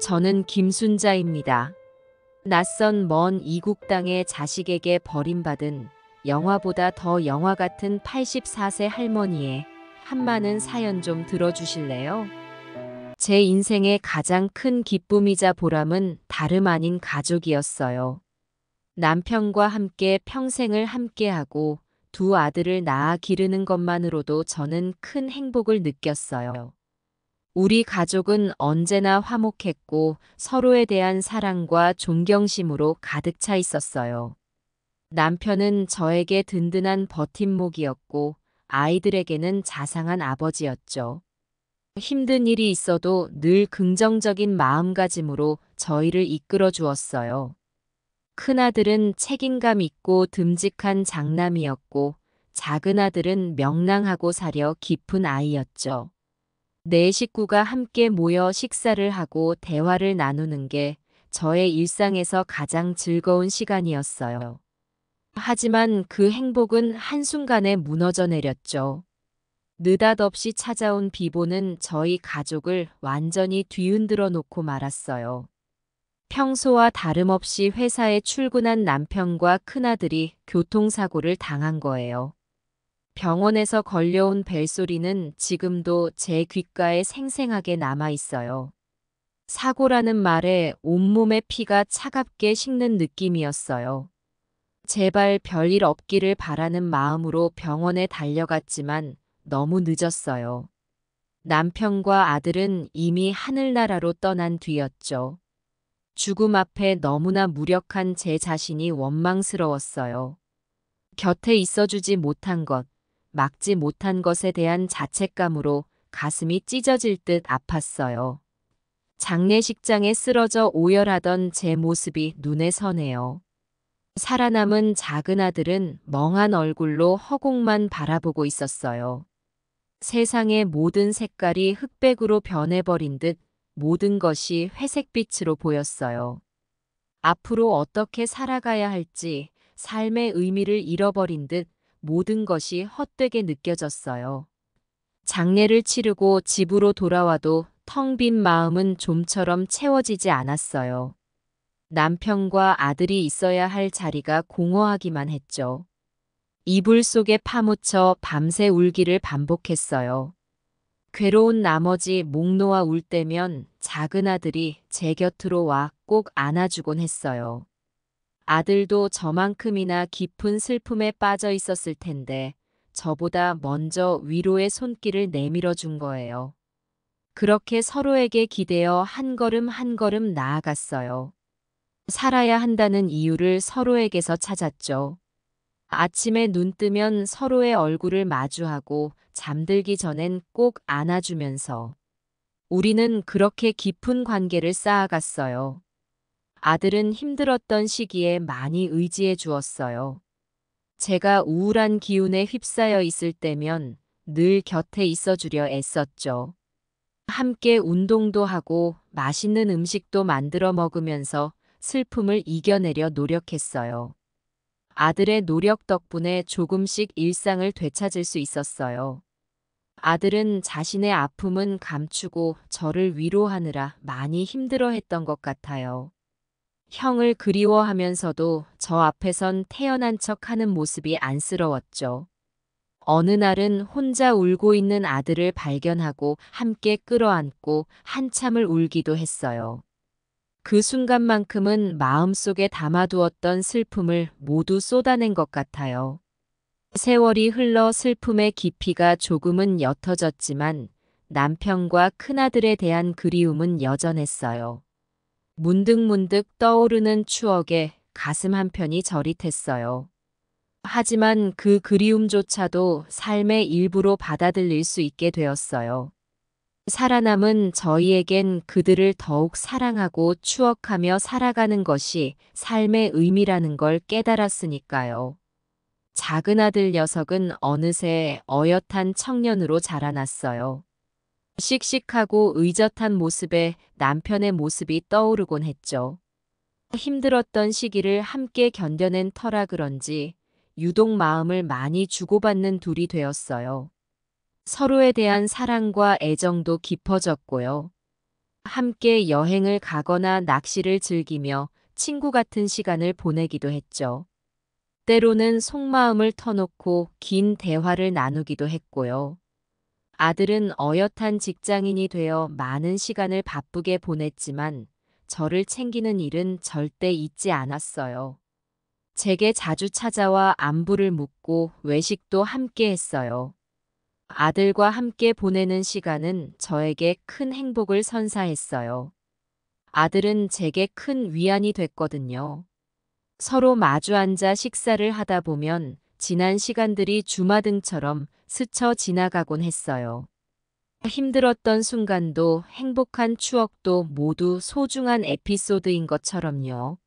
저는 김순자입니다. 낯선 먼 이국 땅의 자식에게 버림받은 영화보다 더 영화 같은 84세 할머니의 한많은 사연 좀 들어주실래요? 제 인생의 가장 큰 기쁨이자 보람은 다름 아닌 가족이었어요. 남편과 함께 평생을 함께하고 두 아들을 낳아 기르는 것만으로도 저는 큰 행복을 느꼈어요. 우리 가족은 언제나 화목했고 서로에 대한 사랑과 존경심으로 가득 차 있었어요. 남편은 저에게 든든한 버팀목이었고 아이들에게는 자상한 아버지였죠. 힘든 일이 있어도 늘 긍정적인 마음가짐으로 저희를 이끌어 주었어요. 큰아들은 책임감 있고 듬직한 장남이었고 작은 아들은 명랑하고 사려 깊은 아이였죠. 네 식구가 함께 모여 식사를 하고 대화를 나누는 게 저의 일상에서 가장 즐거운 시간이었어요. 하지만 그 행복은 한순간에 무너져 내렸죠. 느닷없이 찾아온 비보는 저희 가족을 완전히 뒤흔들어 놓고 말았어요. 평소와 다름없이 회사에 출근한 남편과 큰아들이 교통사고를 당한 거예요. 병원에서 걸려온 벨소리는 지금도 제 귓가에 생생하게 남아 있어요. 사고라는 말에 온몸의 피가 차갑게 식는 느낌이었어요. 제발 별일 없기를 바라는 마음으로 병원에 달려갔지만 너무 늦었어요. 남편과 아들은 이미 하늘나라로 떠난 뒤였죠. 죽음 앞에 너무나 무력한 제 자신이 원망스러웠어요. 곁에 있어주지 못한 것, 막지 못한 것에 대한 자책감으로 가슴이 찢어질 듯 아팠어요. 장례식장에 쓰러져 오열하던 제 모습이 눈에 선해요. 살아남은 작은 아들은 멍한 얼굴로 허공만 바라보고 있었어요. 세상의 모든 색깔이 흑백으로 변해버린 듯 모든 것이 회색빛으로 보였어요. 앞으로 어떻게 살아가야 할지 삶의 의미를 잃어버린 듯 모든 것이 헛되게 느껴졌어요. 장례를 치르고 집으로 돌아와도 텅 빈 마음은 좀처럼 채워지지 않았어요. 남편과 아들이 있어야 할 자리가 공허하기만 했죠. 이불 속에 파묻혀 밤새 울기를 반복했어요. 괴로운 나머지 목 놓아 울 때면 작은 아들이 제 곁으로 와 꼭 안아주곤 했어요. 아들도 저만큼이나 깊은 슬픔에 빠져 있었을 텐데 저보다 먼저 위로의 손길을 내밀어 준 거예요. 그렇게 서로에게 기대어 한 걸음 한 걸음 나아갔어요. 살아야 한다는 이유를 서로에게서 찾았죠. 아침에 눈 뜨면 서로의 얼굴을 마주하고 잠들기 전엔 꼭 안아주면서 우리는 그렇게 깊은 관계를 쌓아갔어요. 아들은 힘들었던 시기에 많이 의지해 주었어요. 제가 우울한 기운에 휩싸여 있을 때면 늘 곁에 있어 주려 애썼죠. 함께 운동도 하고 맛있는 음식도 만들어 먹으면서 슬픔을 이겨내려 노력했어요. 아들의 노력 덕분에 조금씩 일상을 되찾을 수 있었어요. 아들은 자신의 아픔은 감추고 저를 위로하느라 많이 힘들어했던 것 같아요. 형을 그리워하면서도 저 앞에선 태어난 척하는 모습이 안쓰러웠죠. 어느 날은 혼자 울고 있는 아들을 발견하고 함께 끌어안고 한참을 울기도 했어요. 그 순간만큼은 마음속에 담아두었던 슬픔을 모두 쏟아낸 것 같아요. 세월이 흘러 슬픔의 깊이가 조금은 옅어졌지만 남편과 큰아들에 대한 그리움은 여전했어요. 문득문득 떠오르는 추억에 가슴 한편이 저릿했어요. 하지만 그 그리움조차도 삶의 일부로 받아들일 수 있게 되었어요. 살아남은 저희에겐 그들을 더욱 사랑하고 추억하며 살아가는 것이 삶의 의미라는 걸 깨달았으니까요. 작은 아들 녀석은 어느새 어엿한 청년으로 자라났어요. 씩씩하고 의젓한 모습에 남편의 모습이 떠오르곤 했죠. 힘들었던 시기를 함께 견뎌낸 터라 그런지 유독 마음을 많이 주고받는 둘이 되었어요. 서로에 대한 사랑과 애정도 깊어졌고요. 함께 여행을 가거나 낚시를 즐기며 친구 같은 시간을 보내기도 했죠. 때로는 속마음을 터놓고 긴 대화를 나누기도 했고요. 아들은 어엿한 직장인이 되어 많은 시간을 바쁘게 보냈지만 저를 챙기는 일은 절대 잊지 않았어요. 제게 자주 찾아와 안부를 묻고 외식도 함께 했어요. 아들과 함께 보내는 시간은 저에게 큰 행복을 선사했어요. 아들은 제게 큰 위안이 됐거든요. 서로 마주 앉아 식사를 하다 보면 지난 시간들이 주마등처럼 스쳐 지나가곤 했어요. 힘들었던 순간도 행복한 추억도 모두 소중한 에피소드인 것처럼요.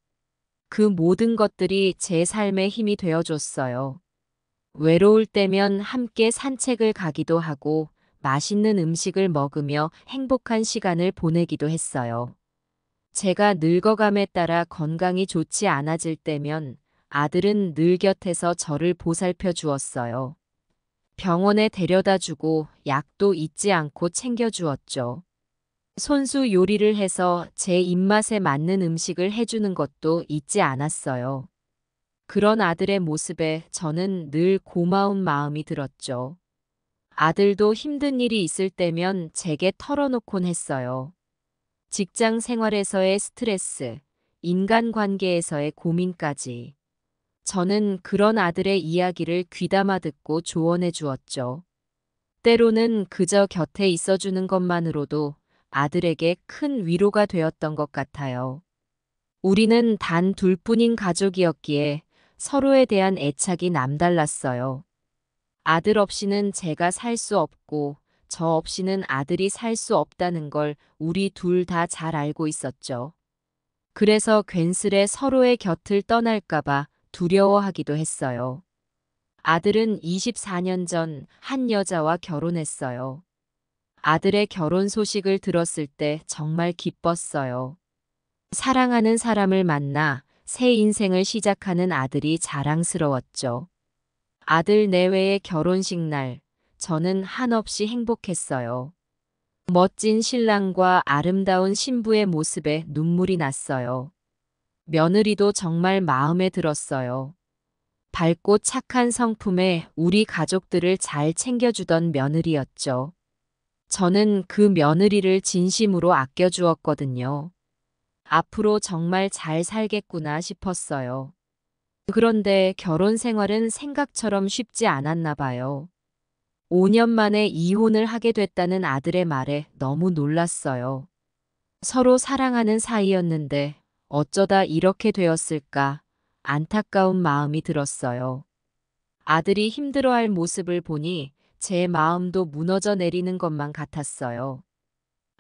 그 모든 것들이 제 삶의 힘이 되어줬어요. 외로울 때면 함께 산책을 가기도 하고 맛있는 음식을 먹으며 행복한 시간을 보내기도 했어요. 제가 늙어감에 따라 건강이 좋지 않아질 때면 아들은 늘 곁에서 저를 보살펴 주었어요. 병원에 데려다 주고 약도 잊지 않고 챙겨 주었죠. 손수 요리를 해서 제 입맛에 맞는 음식을 해주는 것도 잊지 않았어요. 그런 아들의 모습에 저는 늘 고마운 마음이 들었죠. 아들도 힘든 일이 있을 때면 제게 털어놓곤 했어요. 직장 생활에서의 스트레스, 인간관계에서의 고민까지. 저는 그런 아들의 이야기를 귀담아 듣고 조언해 주었죠. 때로는 그저 곁에 있어주는 것만으로도 아들에게 큰 위로가 되었던 것 같아요. 우리는 단 둘뿐인 가족이었기에 서로에 대한 애착이 남달랐어요. 아들 없이는 제가 살 수 없고 저 없이는 아들이 살 수 없다는 걸 우리 둘 다 잘 알고 있었죠. 그래서 괜스레 서로의 곁을 떠날까봐 두려워하기도 했어요. 아들은 24년 전 한 여자와 결혼했어요. 아들의 결혼 소식을 들었을 때 정말 기뻤어요. 사랑하는 사람을 만나 새 인생을 시작하는 아들이 자랑스러웠죠. 아들 내외의 결혼식 날, 저는 한없이 행복했어요. 멋진 신랑과 아름다운 신부의 모습에 눈물이 났어요. 며느리도 정말 마음에 들었어요. 밝고 착한 성품에 우리 가족들을 잘 챙겨주던 며느리였죠. 저는 그 며느리를 진심으로 아껴주었거든요. 앞으로 정말 잘 살겠구나 싶었어요. 그런데 결혼 생활은 생각처럼 쉽지 않았나 봐요. 5년 만에 이혼을 하게 됐다는 아들의 말에 너무 놀랐어요. 서로 사랑하는 사이였는데 어쩌다 이렇게 되었을까 안타까운 마음이 들었어요. 아들이 힘들어할 모습을 보니 제 마음도 무너져 내리는 것만 같았어요.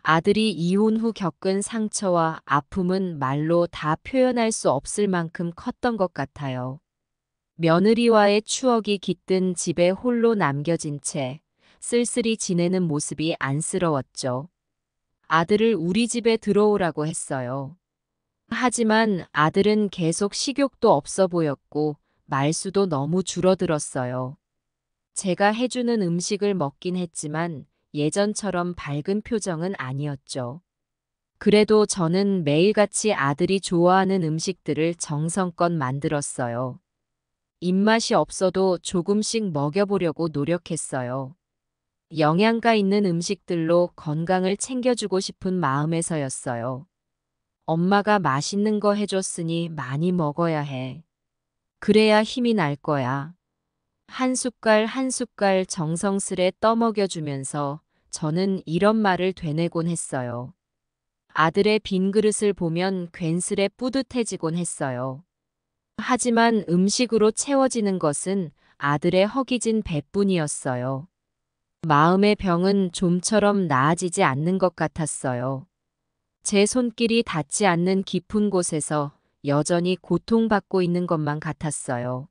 아들이 이혼 후 겪은 상처와 아픔은 말로 다 표현할 수 없을 만큼 컸던 것 같아요. 며느리와의 추억이 깃든 집에 홀로 남겨진 채 쓸쓸히 지내는 모습이 안쓰러웠죠. 아들을 우리 집에 들어오라고 했어요. 하지만 아들은 계속 식욕도 없어 보였고 말수도 너무 줄어들었어요. 제가 해주는 음식을 먹긴 했지만 예전처럼 밝은 표정은 아니었죠. 그래도 저는 매일같이 아들이 좋아하는 음식들을 정성껏 만들었어요. 입맛이 없어도 조금씩 먹여보려고 노력했어요. 영양가 있는 음식들로 건강을 챙겨주고 싶은 마음에서였어요. 엄마가 맛있는 거 해줬으니 많이 먹어야 해. 그래야 힘이 날 거야. 한 숟갈 한 숟갈 정성스레 떠먹여주면서 저는 이런 말을 되뇌곤 했어요. 아들의 빈 그릇을 보면 괜스레 뿌듯해지곤 했어요. 하지만 음식으로 채워지는 것은 아들의 허기진 배뿐이었어요. 마음의 병은 좀처럼 나아지지 않는 것 같았어요. 제 손길이 닿지 않는 깊은 곳에서 여전히 고통받고 있는 것만 같았어요.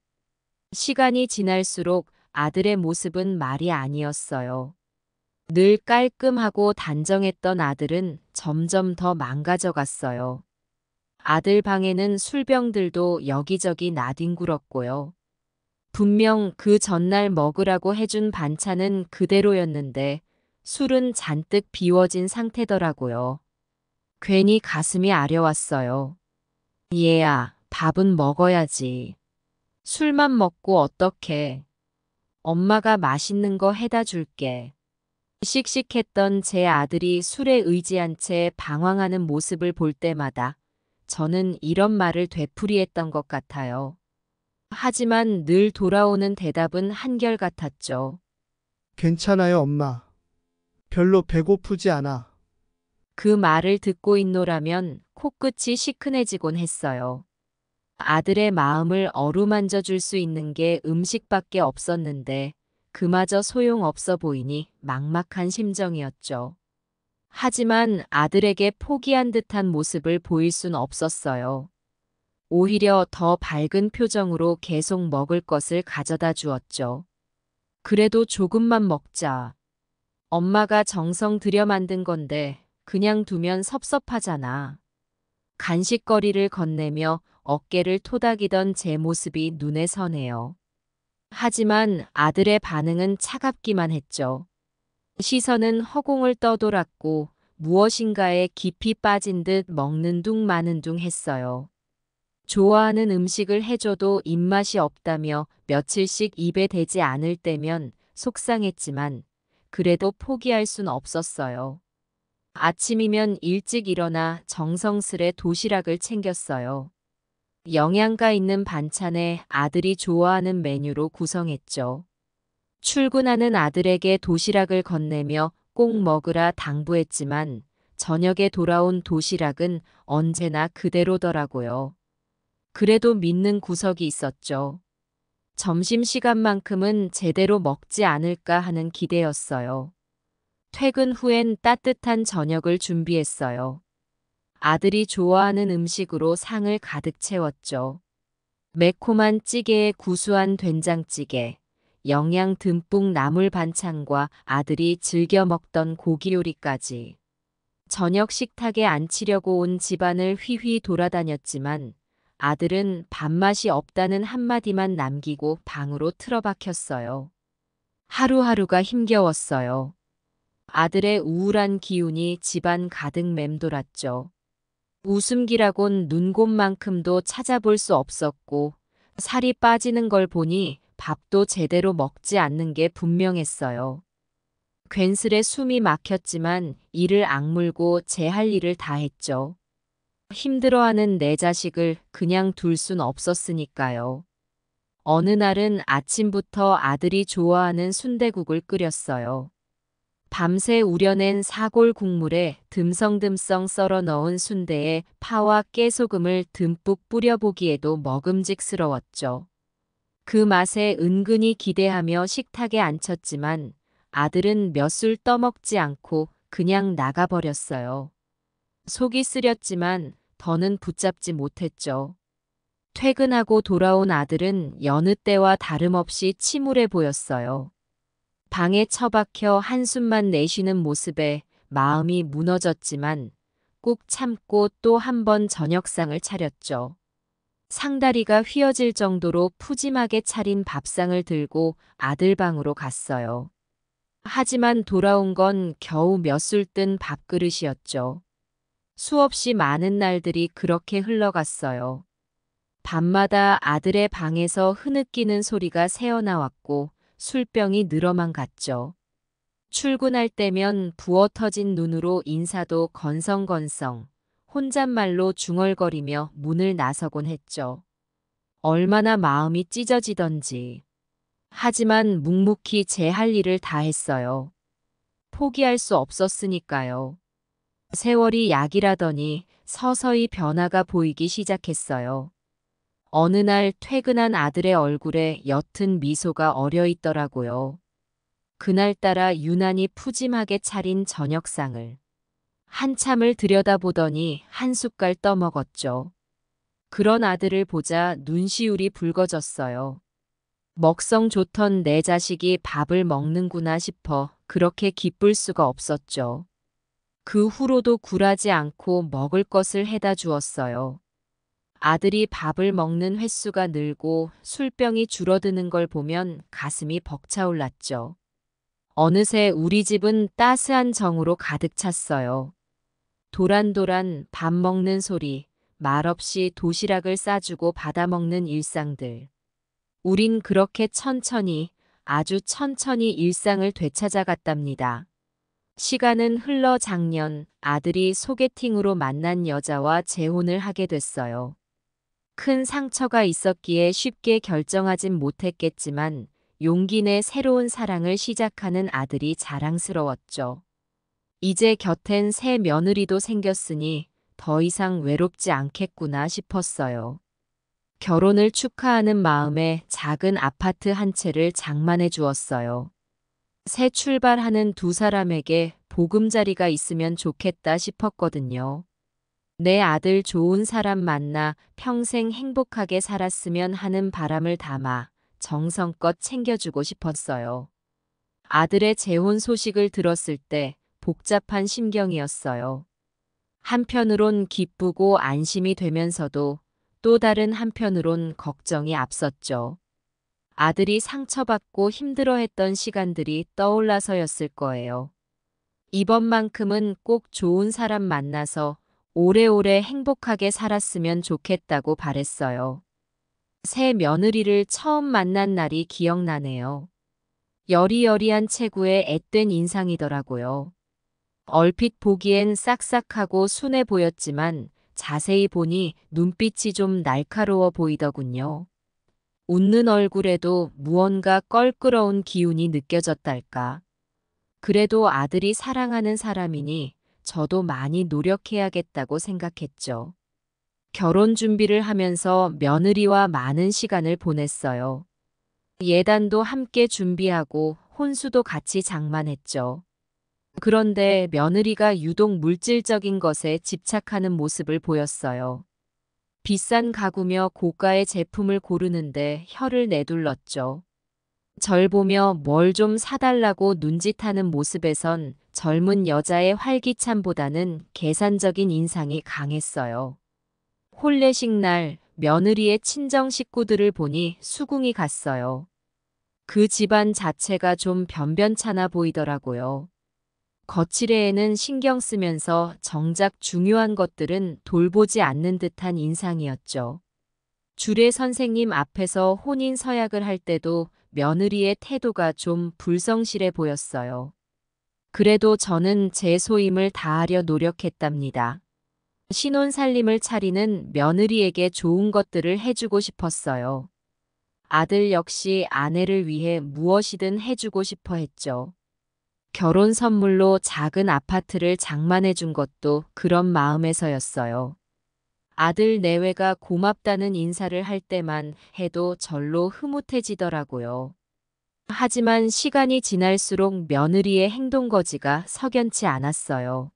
시간이 지날수록 아들의 모습은 말이 아니었어요. 늘 깔끔하고 단정했던 아들은 점점 더 망가져 갔어요. 아들 방에는 술병들도 여기저기 나뒹굴었고요. 분명 그 전날 먹으라고 해준 반찬은 그대로였는데 술은 잔뜩 비워진 상태더라고요. 괜히 가슴이 아려왔어요. 얘야, 밥은 먹어야지. 술만 먹고 어떡해. 엄마가 맛있는 거 해다 줄게. 씩씩했던 제 아들이 술에 의지한 채 방황하는 모습을 볼 때마다 저는 이런 말을 되풀이했던 것 같아요. 하지만 늘 돌아오는 대답은 한결같았죠. 괜찮아요, 엄마. 별로 배고프지 않아. 그 말을 듣고 있노라면 코끝이 시큰해지곤 했어요. 아들의 마음을 어루만져 줄 수 있는 게 음식밖에 없었는데 그마저 소용없어 보이니 막막한 심정이었죠. 하지만 아들에게 포기한 듯한 모습을 보일 순 없었어요. 오히려 더 밝은 표정으로 계속 먹을 것을 가져다 주었죠. 그래도 조금만 먹자. 엄마가 정성 들여 만든 건데 그냥 두면 섭섭하잖아. 간식거리를 건네며 어깨를 토닥이던 제 모습이 눈에 선해요. 하지만 아들의 반응은 차갑기만 했죠. 시선은 허공을 떠돌았고 무엇인가에 깊이 빠진 듯 먹는 둥 마는 둥 했어요. 좋아하는 음식을 해줘도 입맛이 없다며 며칠씩 입에 대지 않을 때면 속상했지만 그래도 포기할 순 없었어요. 아침이면 일찍 일어나 정성스레 도시락을 챙겼어요. 영양가 있는 반찬에 아들이 좋아하는 메뉴로 구성했죠. 출근하는 아들에게 도시락을 건네며 꼭 먹으라 당부했지만 저녁에 돌아온 도시락은 언제나 그대로더라고요. 그래도 믿는 구석이 있었죠. 점심시간만큼은 제대로 먹지 않을까 하는 기대였어요. 퇴근 후엔 따뜻한 저녁을 준비했어요. 아들이 좋아하는 음식으로 상을 가득 채웠죠. 매콤한 찌개에 구수한 된장찌개, 영양 듬뿍 나물 반찬과 아들이 즐겨 먹던 고기 요리까지. 저녁 식탁에 앉히려고 온 집안을 휘휘 돌아다녔지만 아들은 밥맛이 없다는 한마디만 남기고 방으로 틀어박혔어요. 하루하루가 힘겨웠어요. 아들의 우울한 기운이 집안 가득 맴돌았죠. 웃음기라곤 눈곱만큼도 찾아볼 수 없었고 살이 빠지는 걸 보니 밥도 제대로 먹지 않는 게 분명했어요. 괜스레 숨이 막혔지만 이를 악물고 제 할 일을 다 했죠. 힘들어하는 내 자식을 그냥 둘 순 없었으니까요. 어느 날은 아침부터 아들이 좋아하는 순대국을 끓였어요. 밤새 우려낸 사골 국물에 듬성듬성 썰어 넣은 순대에 파와 깨소금을 듬뿍 뿌려보기에도 먹음직스러웠죠. 그 맛에 은근히 기대하며 식탁에 앉혔지만 아들은 몇 술 떠먹지 않고 그냥 나가버렸어요. 속이 쓰렸지만 더는 붙잡지 못했죠. 퇴근하고 돌아온 아들은 여느 때와 다름없이 침울해 보였어요. 방에 처박혀 한숨만 내쉬는 모습에 마음이 무너졌지만 꾹 참고 또 한 번 저녁상을 차렸죠. 상다리가 휘어질 정도로 푸짐하게 차린 밥상을 들고 아들 방으로 갔어요. 하지만 돌아온 건 겨우 몇 술 뜬 밥그릇이었죠. 수없이 많은 날들이 그렇게 흘러갔어요. 밤마다 아들의 방에서 흐느끼는 소리가 새어나왔고 술병이 늘어만 갔죠. 출근할 때면 부어 터진 눈으로 인사도 건성건성, 혼잣말로 중얼거리며 문을 나서곤 했죠. 얼마나 마음이 찢어지던지. 하지만 묵묵히 제 할 일을 다 했어요. 포기할 수 없었으니까요. 세월이 약이라더니 서서히 변화가 보이기 시작했어요. 어느 날 퇴근한 아들의 얼굴에 옅은 미소가 어려 있더라고요. 그날따라 유난히 푸짐하게 차린 저녁상을 한참을 들여다보더니 한 숟갈 떠먹었죠. 그런 아들을 보자 눈시울이 붉어졌어요. 먹성 좋던 내 자식이 밥을 먹는구나 싶어 그렇게 기쁠 수가 없었죠. 그 후로도 굴하지 않고 먹을 것을 해다 주었어요. 아들이 밥을 먹는 횟수가 늘고 술병이 줄어드는 걸 보면 가슴이 벅차올랐죠. 어느새 우리 집은 따스한 정으로 가득 찼어요. 도란도란 밥 먹는 소리, 말없이 도시락을 싸주고 받아먹는 일상들. 우린 그렇게 천천히, 아주 천천히 일상을 되찾아갔답니다. 시간은 흘러 작년 아들이 소개팅으로 만난 여자와 재혼을 하게 됐어요. 큰 상처가 있었기에 쉽게 결정하진 못했겠지만 용기 내 새로운 사랑을 시작하는 아들이 자랑스러웠죠. 이제 곁엔 새 며느리도 생겼으니 더 이상 외롭지 않겠구나 싶었어요. 결혼을 축하하는 마음에 작은 아파트 한 채를 장만해 주었어요. 새 출발하는 두 사람에게 보금자리가 있으면 좋겠다 싶었거든요. 내 아들 좋은 사람 만나 평생 행복하게 살았으면 하는 바람을 담아 정성껏 챙겨주고 싶었어요. 아들의 재혼 소식을 들었을 때 복잡한 심경이었어요. 한편으론 기쁘고 안심이 되면서도 또 다른 한편으론 걱정이 앞섰죠. 아들이 상처받고 힘들어했던 시간들이 떠올라서였을 거예요. 이번만큼은 꼭 좋은 사람 만나서 오래오래 행복하게 살았으면 좋겠다고 바랬어요. 새 며느리를 처음 만난 날이 기억나네요. 여리여리한 체구에 앳된 인상이더라고요. 얼핏 보기엔 싹싹하고 순해 보였지만 자세히 보니 눈빛이 좀 날카로워 보이더군요. 웃는 얼굴에도 무언가 껄끄러운 기운이 느껴졌달까. 그래도 아들이 사랑하는 사람이니 저도 많이 노력해야겠다고 생각했죠. 결혼 준비를 하면서 며느리와 많은 시간을 보냈어요. 예단도 함께 준비하고 혼수도 같이 장만했죠. 그런데 며느리가 유독 물질적인 것에 집착하는 모습을 보였어요. 비싼 가구며 고가의 제품을 고르는데 혀를 내둘렀죠. 절 보며 뭘 좀 사달라고 눈짓하는 모습에선 젊은 여자의 활기참보다는 계산적인 인상이 강했어요. 혼례식 날 며느리의 친정 식구들을 보니 수긍이 갔어요. 그 집안 자체가 좀 변변찮아 보이더라고요. 거칠애에는 신경 쓰면서 정작 중요한 것들은 돌보지 않는 듯한 인상이었죠. 주례 선생님 앞에서 혼인 서약을 할 때도 며느리의 태도가 좀 불성실해 보였어요. 그래도 저는 제 소임을 다하려 노력했답니다. 신혼살림을 차리는 며느리에게 좋은 것들을 해주고 싶었어요. 아들 역시 아내를 위해 무엇이든 해주고 싶어 했죠. 결혼 선물로 작은 아파트를 장만해 준 것도 그런 마음에서였어요. 아들 내외가 고맙다는 인사를 할 때만 해도 절로 흐뭇해지더라고요. 하지만 시간이 지날수록 며느리의 행동거지가 석연치 않았어요.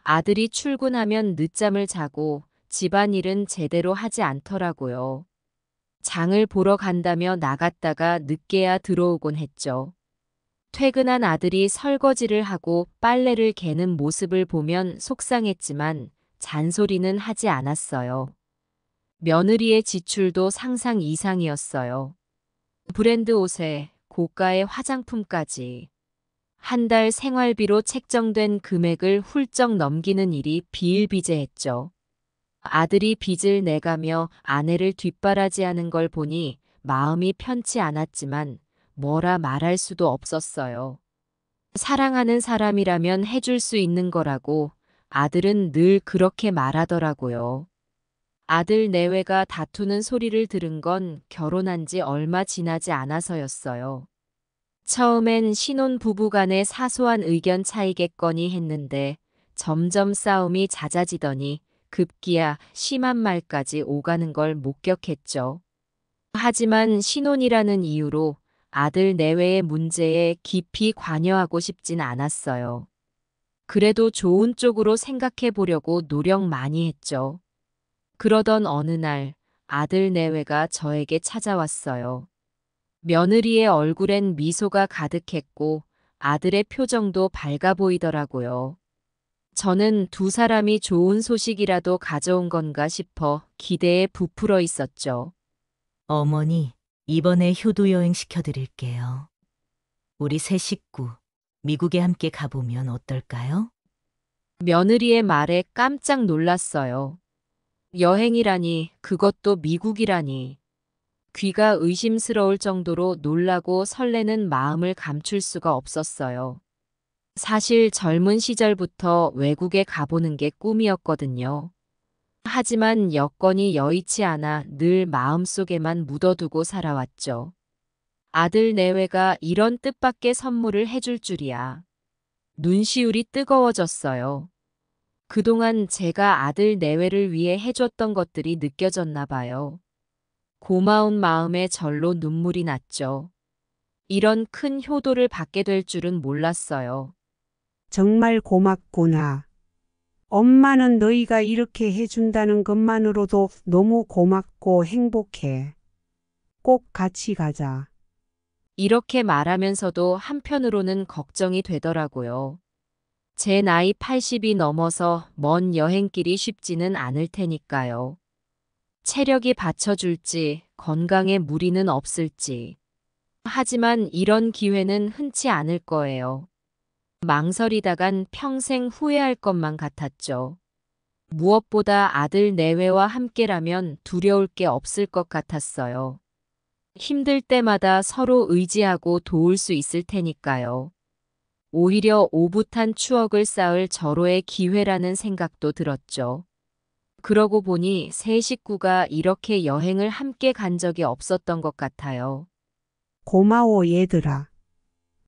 아들이 출근하면 늦잠을 자고 집안일은 제대로 하지 않더라고요. 장을 보러 간다며 나갔다가 늦게야 들어오곤 했죠. 퇴근한 아들이 설거지를 하고 빨래를 개는 모습을 보면 속상했지만 잔소리는 하지 않았어요. 며느리의 지출도 상상 이상이었어요. 브랜드 옷에 고가의 화장품까지. 한 달 생활비로 책정된 금액을 훌쩍 넘기는 일이 비일비재했죠. 아들이 빚을 내가며 아내를 뒷바라지하는 걸 보니 마음이 편치 않았지만 뭐라 말할 수도 없었어요. 사랑하는 사람이라면 해줄 수 있는 거라고 아들은 늘 그렇게 말하더라고요. 아들 내외가 다투는 소리를 들은 건 결혼한 지 얼마 지나지 않아서였어요. 처음엔 신혼 부부 간의 사소한 의견 차이겠거니 했는데 점점 싸움이 잦아지더니 급기야 심한 말까지 오가는 걸 목격했죠. 하지만 신혼이라는 이유로 아들 내외의 문제에 깊이 관여하고 싶진 않았어요. 그래도 좋은 쪽으로 생각해 보려고 노력 많이 했죠. 그러던 어느 날 아들 내외가 저에게 찾아왔어요. 며느리의 얼굴엔 미소가 가득했고 아들의 표정도 밝아 보이더라고요. 저는 두 사람이 좋은 소식이라도 가져온 건가 싶어 기대에 부풀어 있었죠. 어머니, 이번에 효도 여행 시켜드릴게요. 우리 세 식구, 미국에 함께 가보면 어떨까요? 며느리의 말에 깜짝 놀랐어요. 여행이라니, 그것도 미국이라니. 귀가 의심스러울 정도로 놀라고 설레는 마음을 감출 수가 없었어요. 사실 젊은 시절부터 외국에 가보는 게 꿈이었거든요. 하지만 여건이 여의치 않아 늘 마음속에만 묻어두고 살아왔죠. 아들 내외가 이런 뜻밖의 선물을 해줄 줄이야. 눈시울이 뜨거워졌어요. 그동안 제가 아들 내외를 위해 해줬던 것들이 느껴졌나 봐요. 고마운 마음에 절로 눈물이 났죠. 이런 큰 효도를 받게 될 줄은 몰랐어요. 정말 고맙구나. 엄마는 너희가 이렇게 해준다는 것만으로도 너무 고맙고 행복해. 꼭 같이 가자. 이렇게 말하면서도 한편으로는 걱정이 되더라고요. 제 나이 80이 넘어서 먼 여행길이 쉽지는 않을 테니까요. 체력이 받쳐줄지, 건강에 무리는 없을지. 하지만 이런 기회는 흔치 않을 거예요. 망설이다간 평생 후회할 것만 같았죠. 무엇보다 아들 내외와 함께라면 두려울 게 없을 것 같았어요. 힘들 때마다 서로 의지하고 도울 수 있을 테니까요. 오히려 오붓한 추억을 쌓을 절호의 기회라는 생각도 들었죠. 그러고 보니 세 식구가 이렇게 여행을 함께 간 적이 없었던 것 같아요. 고마워 얘들아.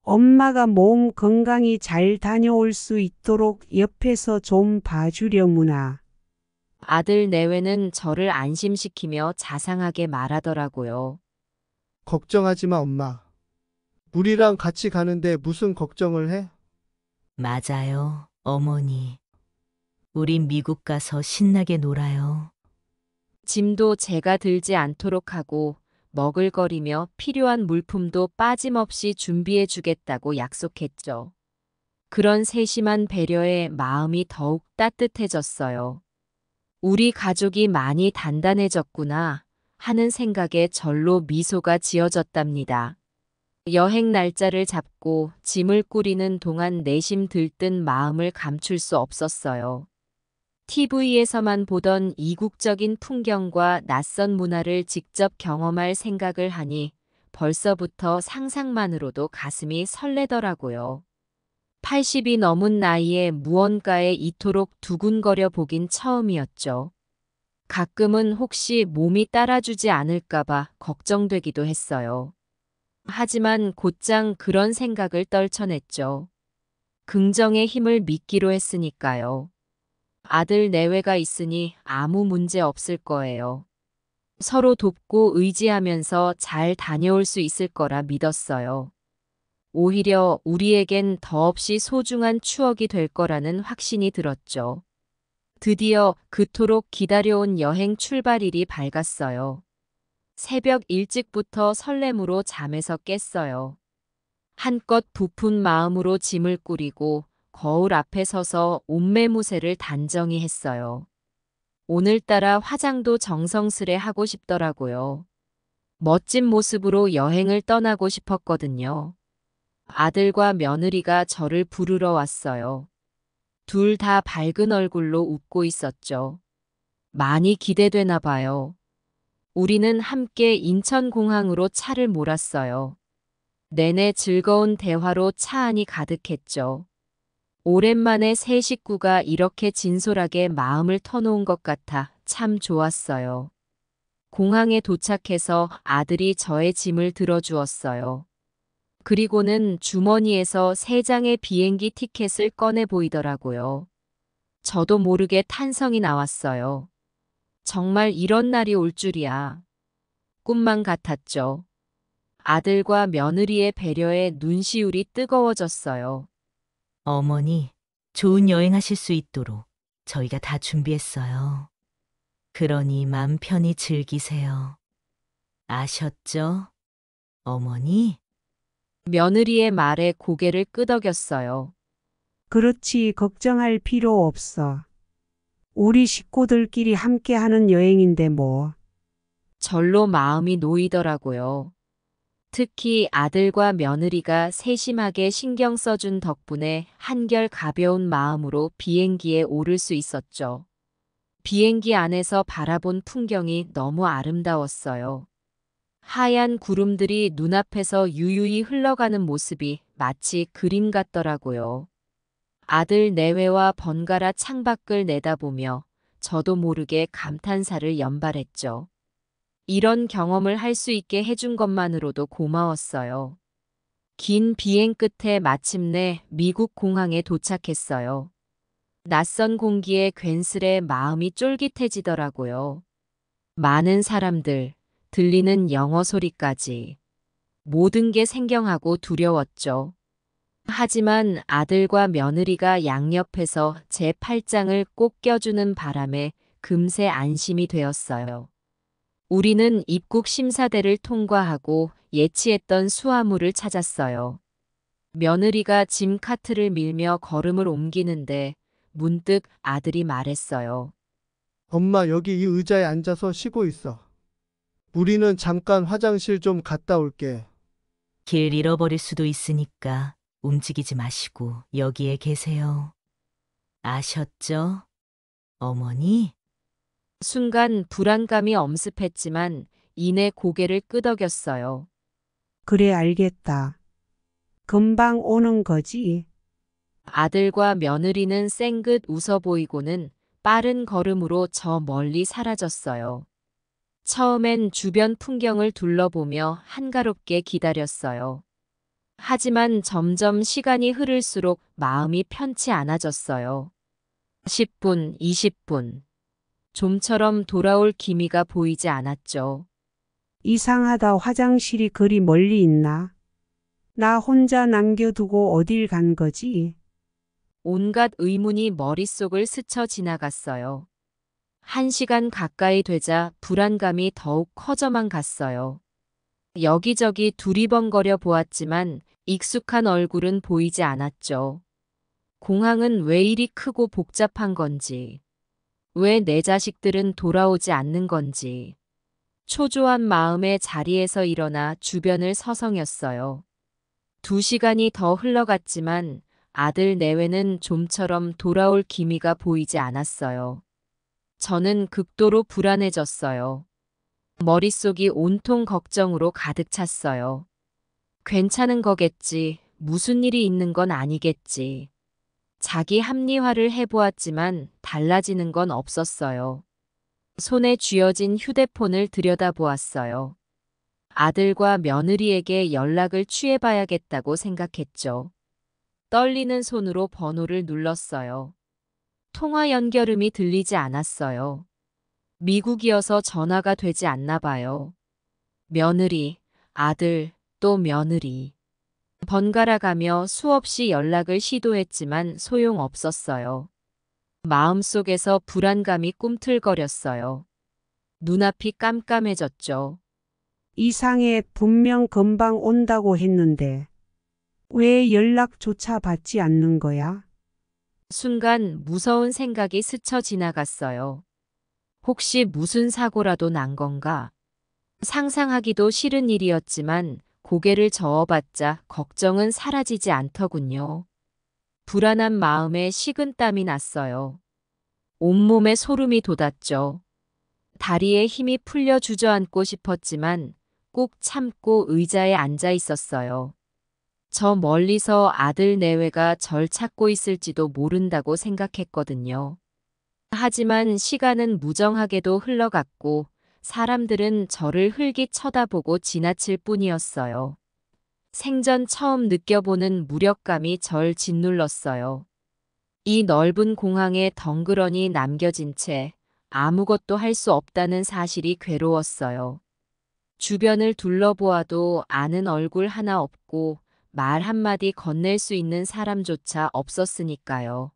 엄마가 몸 건강히 잘 다녀올 수 있도록 옆에서 좀 봐주려무나. 아들 내외는 저를 안심시키며 자상하게 말하더라고요. 걱정하지 마, 엄마. 우리랑 같이 가는데 무슨 걱정을 해? 맞아요, 어머니. 우린 미국 가서 신나게 놀아요. 짐도 제가 들지 않도록 하고 먹을거리며 필요한 물품도 빠짐없이 준비해 주겠다고 약속했죠. 그런 세심한 배려에 마음이 더욱 따뜻해졌어요. 우리 가족이 많이 단단해졌구나 하는 생각에 절로 미소가 지어졌답니다. 여행 날짜를 잡고 짐을 꾸리는 동안 내심 들뜬 마음을 감출 수 없었어요. TV에서만 보던 이국적인 풍경과 낯선 문화를 직접 경험할 생각을 하니 벌써부터 상상만으로도 가슴이 설레더라고요. 80이 넘은 나이에 무언가에 이토록 두근거려 보긴 처음이었죠. 가끔은 혹시 몸이 따라주지 않을까봐 걱정되기도 했어요. 하지만 곧장 그런 생각을 떨쳐냈죠. 긍정의 힘을 믿기로 했으니까요. 아들 내외가 있으니 아무 문제 없을 거예요. 서로 돕고 의지하면서 잘 다녀올 수 있을 거라 믿었어요. 오히려 우리에겐 더없이 소중한 추억이 될 거라는 확신이 들었죠. 드디어 그토록 기다려온 여행 출발일이 밝았어요. 새벽 일찍부터 설렘으로 잠에서 깼어요. 한껏 부푼 마음으로 짐을 꾸리고 거울 앞에 서서 옷매무새를 단정히 했어요. 오늘따라 화장도 정성스레 하고 싶더라고요. 멋진 모습으로 여행을 떠나고 싶었거든요. 아들과 며느리가 저를 부르러 왔어요. 둘 다 밝은 얼굴로 웃고 있었죠. 많이 기대되나 봐요. 우리는 함께 인천공항으로 차를 몰았어요. 내내 즐거운 대화로 차 안이 가득했죠. 오랜만에 세 식구가 이렇게 진솔하게 마음을 터놓은 것 같아 참 좋았어요. 공항에 도착해서 아들이 저의 짐을 들어주었어요. 그리고는 주머니에서 3장의 비행기 티켓을 꺼내 보이더라고요. 저도 모르게 탄성이 나왔어요. 정말 이런 날이 올 줄이야. 꿈만 같았죠. 아들과 며느리의 배려에 눈시울이 뜨거워졌어요. 어머니, 좋은 여행하실 수 있도록 저희가 다 준비했어요. 그러니 맘 편히 즐기세요. 아셨죠? 어머니? 며느리의 말에 고개를 끄덕였어요. 그렇지, 걱정할 필요 없어. 우리 식구들끼리 함께하는 여행인데 뭐. 절로 마음이 놓이더라고요. 특히 아들과 며느리가 세심하게 신경 써준 덕분에 한결 가벼운 마음으로 비행기에 오를 수 있었죠. 비행기 안에서 바라본 풍경이 너무 아름다웠어요. 하얀 구름들이 눈앞에서 유유히 흘러가는 모습이 마치 그림 같더라고요. 아들 내외와 번갈아 창밖을 내다보며 저도 모르게 감탄사를 연발했죠. 이런 경험을 할 수 있게 해준 것만으로도 고마웠어요. 긴 비행 끝에 마침내 미국 공항에 도착했어요. 낯선 공기에 괜스레 마음이 쫄깃해지더라고요. 많은 사람들, 들리는 영어 소리까지. 모든 게 생경하고 두려웠죠. 하지만 아들과 며느리가 양옆에서 제 팔짱을 꼭 껴주는 바람에 금세 안심이 되었어요. 우리는 입국 심사대를 통과하고 예치했던 수화물을 찾았어요. 며느리가 짐 카트를 밀며 걸음을 옮기는데 문득 아들이 말했어요. 엄마, 여기 이 의자에 앉아서 쉬고 있어. 우리는 잠깐 화장실 좀 갔다 올게. 길 잃어버릴 수도 있으니까 움직이지 마시고 여기에 계세요. 아셨죠? 어머니? 순간 불안감이 엄습했지만 이내 고개를 끄덕였어요. 그래, 알겠다. 금방 오는 거지. 아들과 며느리는 쌩긋 웃어 보이고는 빠른 걸음으로 저 멀리 사라졌어요. 처음엔 주변 풍경을 둘러보며 한가롭게 기다렸어요. 하지만 점점 시간이 흐를수록 마음이 편치 않아졌어요. 10분, 20분. 좀처럼 돌아올 기미가 보이지 않았죠. 이상하다. 화장실이 그리 멀리 있나? 나 혼자 남겨두고 어딜 간 거지? 온갖 의문이 머릿속을 스쳐 지나갔어요. 1시간 가까이 되자 불안감이 더욱 커져만 갔어요. 여기저기 두리번거려 보았지만 익숙한 얼굴은 보이지 않았죠. 공항은 왜 이리 크고 복잡한 건지, 왜 내 자식들은 돌아오지 않는 건지. 초조한 마음에 자리에서 일어나 주변을 서성였어요. 2시간이 더 흘러갔지만 아들 내외는 좀처럼 돌아올 기미가 보이지 않았어요. 저는 극도로 불안해졌어요. 머릿속이 온통 걱정으로 가득 찼어요. 괜찮은 거겠지. 무슨 일이 있는 건 아니겠지. 자기 합리화를 해보았지만 달라지는 건 없었어요. 손에 쥐어진 휴대폰을 들여다보았어요. 아들과 며느리에게 연락을 취해봐야겠다고 생각했죠. 떨리는 손으로 번호를 눌렀어요. 통화 연결음이 들리지 않았어요. 미국이어서 전화가 되지 않나 봐요. 며느리, 아들, 또 며느리. 번갈아 가며 수없이 연락을 시도했지만 소용없었어요. 마음속에서 불안감이 꿈틀거렸어요. 눈앞이 깜깜해졌죠. 이상해. 분명 금방 온다고 했는데. 왜 연락조차 받지 않는 거야? 순간 무서운 생각이 스쳐 지나갔어요. 혹시 무슨 사고라도 난 건가? 상상하기도 싫은 일이었지만 고개를 저어봤자 걱정은 사라지지 않더군요. 불안한 마음에 식은땀이 났어요. 온몸에 소름이 돋았죠. 다리에 힘이 풀려 주저앉고 싶었지만 꾹 참고 의자에 앉아 있었어요. 저 멀리서 아들 내외가 절 찾고 있을지도 모른다고 생각했거든요. 하지만 시간은 무정하게도 흘러갔고 사람들은 저를 흘깃 쳐다보고 지나칠 뿐이었어요. 생전 처음 느껴보는 무력감이 절 짓눌렀어요. 이 넓은 공항에 덩그러니 남겨진 채 아무것도 할 수 없다는 사실이 괴로웠어요. 주변을 둘러보아도 아는 얼굴 하나 없고 말 한마디 건넬 수 있는 사람조차 없었으니까요.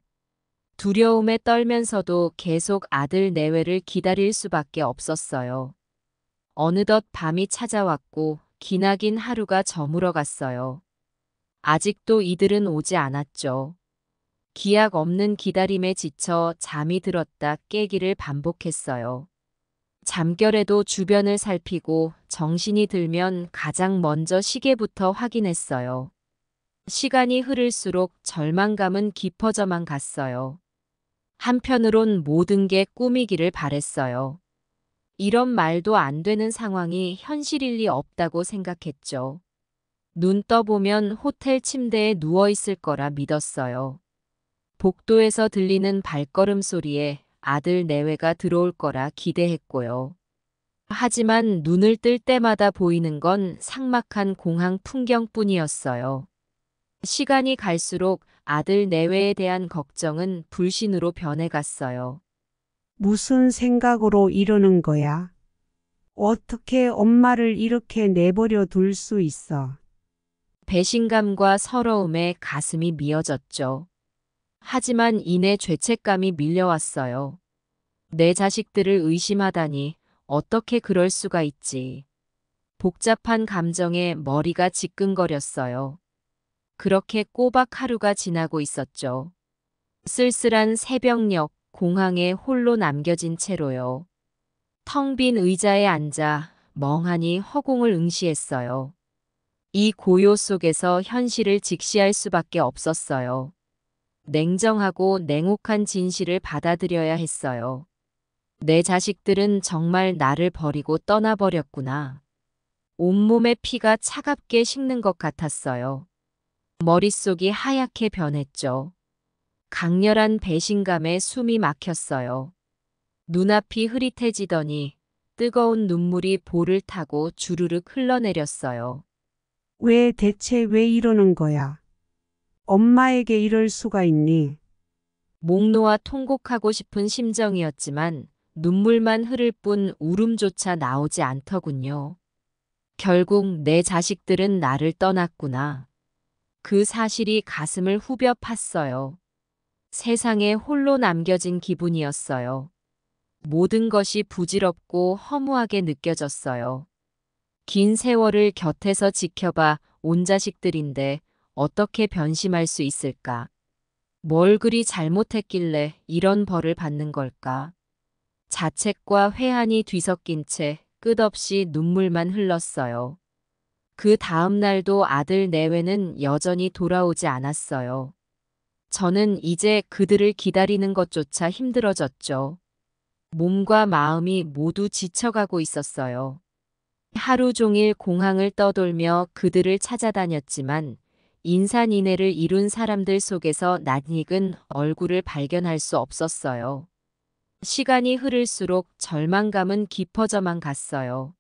두려움에 떨면서도 계속 아들 내외를 기다릴 수밖에 없었어요. 어느덧 밤이 찾아왔고 기나긴 하루가 저물어 갔어요. 아직도 이들은 오지 않았죠. 기약 없는 기다림에 지쳐 잠이 들었다 깨기를 반복했어요. 잠결에도 주변을 살피고 정신이 들면 가장 먼저 시계부터 확인했어요. 시간이 흐를수록 절망감은 깊어져만 갔어요. 한편으론 모든 게 꿈이기를 바랬어요. 이런 말도 안 되는 상황이 현실일 리 없다고 생각했죠. 눈 떠보면 호텔 침대에 누워 있을 거라 믿었어요. 복도에서 들리는 발걸음 소리에 아들 내외가 들어올 거라 기대했고요. 하지만 눈을 뜰 때마다 보이는 건 삭막한 공항 풍경뿐이었어요. 시간이 갈수록 아들 내외에 대한 걱정은 불신으로 변해갔어요. 무슨 생각으로 이러는 거야? 어떻게 엄마를 이렇게 내버려 둘 수 있어? 배신감과 서러움에 가슴이 미어졌죠. 하지만 이내 죄책감이 밀려왔어요. 내 자식들을 의심하다니 어떻게 그럴 수가 있지. 복잡한 감정에 머리가 지끈거렸어요. 그렇게 꼬박 하루가 지나고 있었죠. 쓸쓸한 새벽녘 공항에 홀로 남겨진 채로요. 텅 빈 의자에 앉아 멍하니 허공을 응시했어요. 이 고요 속에서 현실을 직시할 수밖에 없었어요. 냉정하고 냉혹한 진실을 받아들여야 했어요. 내 자식들은 정말 나를 버리고 떠나버렸구나. 온몸의 피가 차갑게 식는 것 같았어요. 머릿속이 하얗게 변했죠. 강렬한 배신감에 숨이 막혔어요. 눈앞이 흐릿해지더니 뜨거운 눈물이 볼을 타고 주르륵 흘러내렸어요. 대체 왜 이러는 거야? 엄마에게 이럴 수가 있니? 목 놓아 통곡하고 싶은 심정이었지만 눈물만 흐를 뿐 울음조차 나오지 않더군요. 결국 내 자식들은 나를 떠났구나. 그 사실이 가슴을 후벼 팠어요. 세상에 홀로 남겨진 기분이었어요. 모든 것이 부질없고 허무하게 느껴졌어요. 긴 세월을 곁에서 지켜봐 온 자식들인데 어떻게 변심할 수 있을까? 뭘 그리 잘못했길래 이런 벌을 받는 걸까? 자책과 회한이 뒤섞인 채 끝없이 눈물만 흘렀어요. 그 다음 날도 아들 내외는 여전히 돌아오지 않았어요. 저는 이제 그들을 기다리는 것조차 힘들어졌죠. 몸과 마음이 모두 지쳐가고 있었어요. 하루 종일 공항을 떠돌며 그들을 찾아다녔지만 인산인해를 이룬 사람들 속에서 낯익은 얼굴을 발견할 수 없었어요. 시간이 흐를수록 절망감은 깊어져만 갔어요.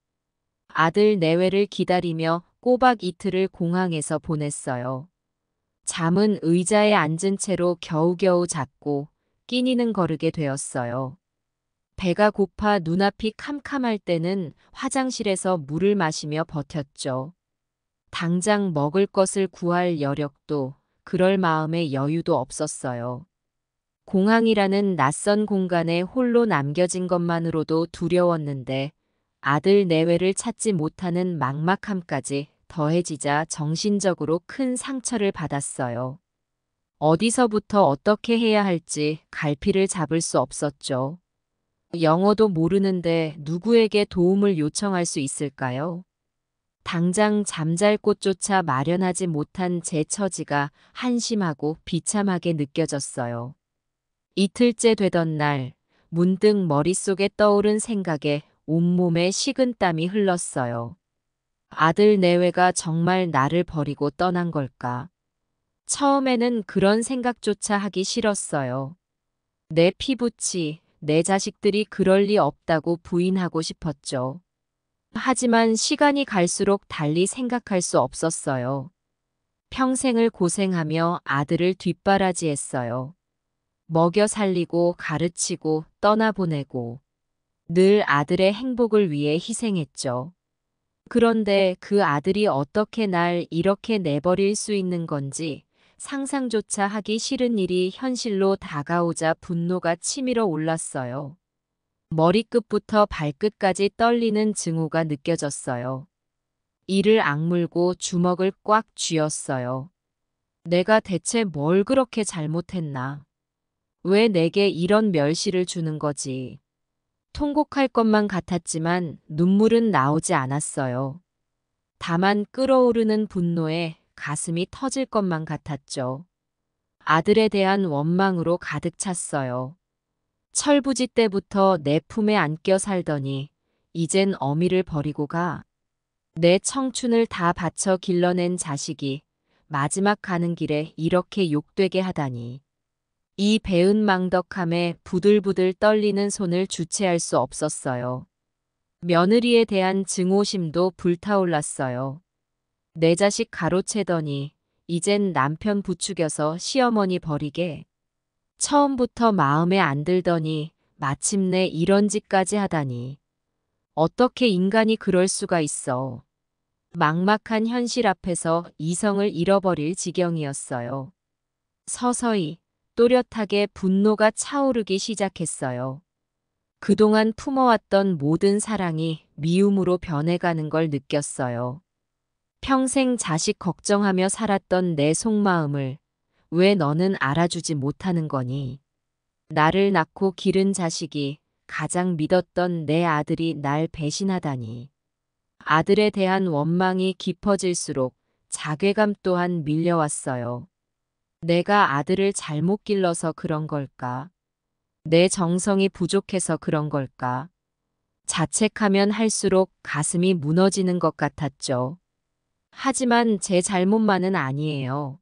아들 내외를 기다리며 꼬박 이틀을 공항에서 보냈어요. 잠은 의자에 앉은 채로 겨우겨우 잤고 끼니는 거르게 되었어요. 배가 고파 눈앞이 캄캄할 때는 화장실에서 물을 마시며 버텼죠. 당장 먹을 것을 구할 여력도 그럴 마음의 여유도 없었어요. 공항이라는 낯선 공간에 홀로 남겨진 것만으로도 두려웠는데 아들 내외를 찾지 못하는 막막함까지 더해지자 정신적으로 큰 상처를 받았어요. 어디서부터 어떻게 해야 할지 갈피를 잡을 수 없었죠. 영어도 모르는데 누구에게 도움을 요청할 수 있을까요? 당장 잠잘 곳조차 마련하지 못한 제 처지가 한심하고 비참하게 느껴졌어요. 이틀째 되던 날, 문득 머릿속에 떠오른 생각에 온몸에 식은땀이 흘렀어요. 아들 내외가 정말 나를 버리고 떠난 걸까? 처음에는 그런 생각조차 하기 싫었어요. 내 피부치, 내 자식들이 그럴 리 없다고 부인하고 싶었죠. 하지만 시간이 갈수록 달리 생각할 수 없었어요. 평생을 고생하며 아들을 뒷바라지했어요. 먹여 살리고 가르치고 떠나보내고 늘 아들의 행복을 위해 희생했죠. 그런데 그 아들이 어떻게 날 이렇게 내버릴 수 있는 건지 상상조차 하기 싫은 일이 현실로 다가오자 분노가 치밀어 올랐어요. 머리끝부터 발끝까지 떨리는 증오가 느껴졌어요. 이를 악물고 주먹을 꽉 쥐었어요. 내가 대체 뭘 그렇게 잘못했나? 왜 내게 이런 멸시를 주는 거지? 통곡할 것만 같았지만 눈물은 나오지 않았어요. 다만 끓어오르는 분노에 가슴이 터질 것만 같았죠. 아들에 대한 원망으로 가득 찼어요. 철부지 때부터 내 품에 안겨 살더니 이젠 어미를 버리고 가. 내 청춘을 다 바쳐 길러낸 자식이 마지막 가는 길에 이렇게 욕되게 하다니. 이 배은망덕함에 부들부들 떨리는 손을 주체할 수 없었어요. 며느리에 대한 증오심도 불타올랐어요. 내 자식 가로채더니 이젠 남편 부추겨서 시어머니 버리게. 처음부터 마음에 안 들더니 마침내 이런 짓까지 하다니. 어떻게 인간이 그럴 수가 있어. 막막한 현실 앞에서 이성을 잃어버릴 지경이었어요. 서서히 또렷하게 분노가 차오르기 시작했어요. 그동안 품어왔던 모든 사랑이 미움으로 변해가는 걸 느꼈어요. 평생 자식 걱정하며 살았던 내 속마음을 왜 너는 알아주지 못하는 거니? 나를 낳고 기른 자식이 가장 믿었던 내 아들이 날 배신하다니. 아들에 대한 원망이 깊어질수록 자괴감 또한 밀려왔어요. 내가 아들을 잘못 길러서 그런 걸까? 내 정성이 부족해서 그런 걸까? 자책하면 할수록 가슴이 무너지는 것 같았죠. 하지만 제 잘못만은 아니에요.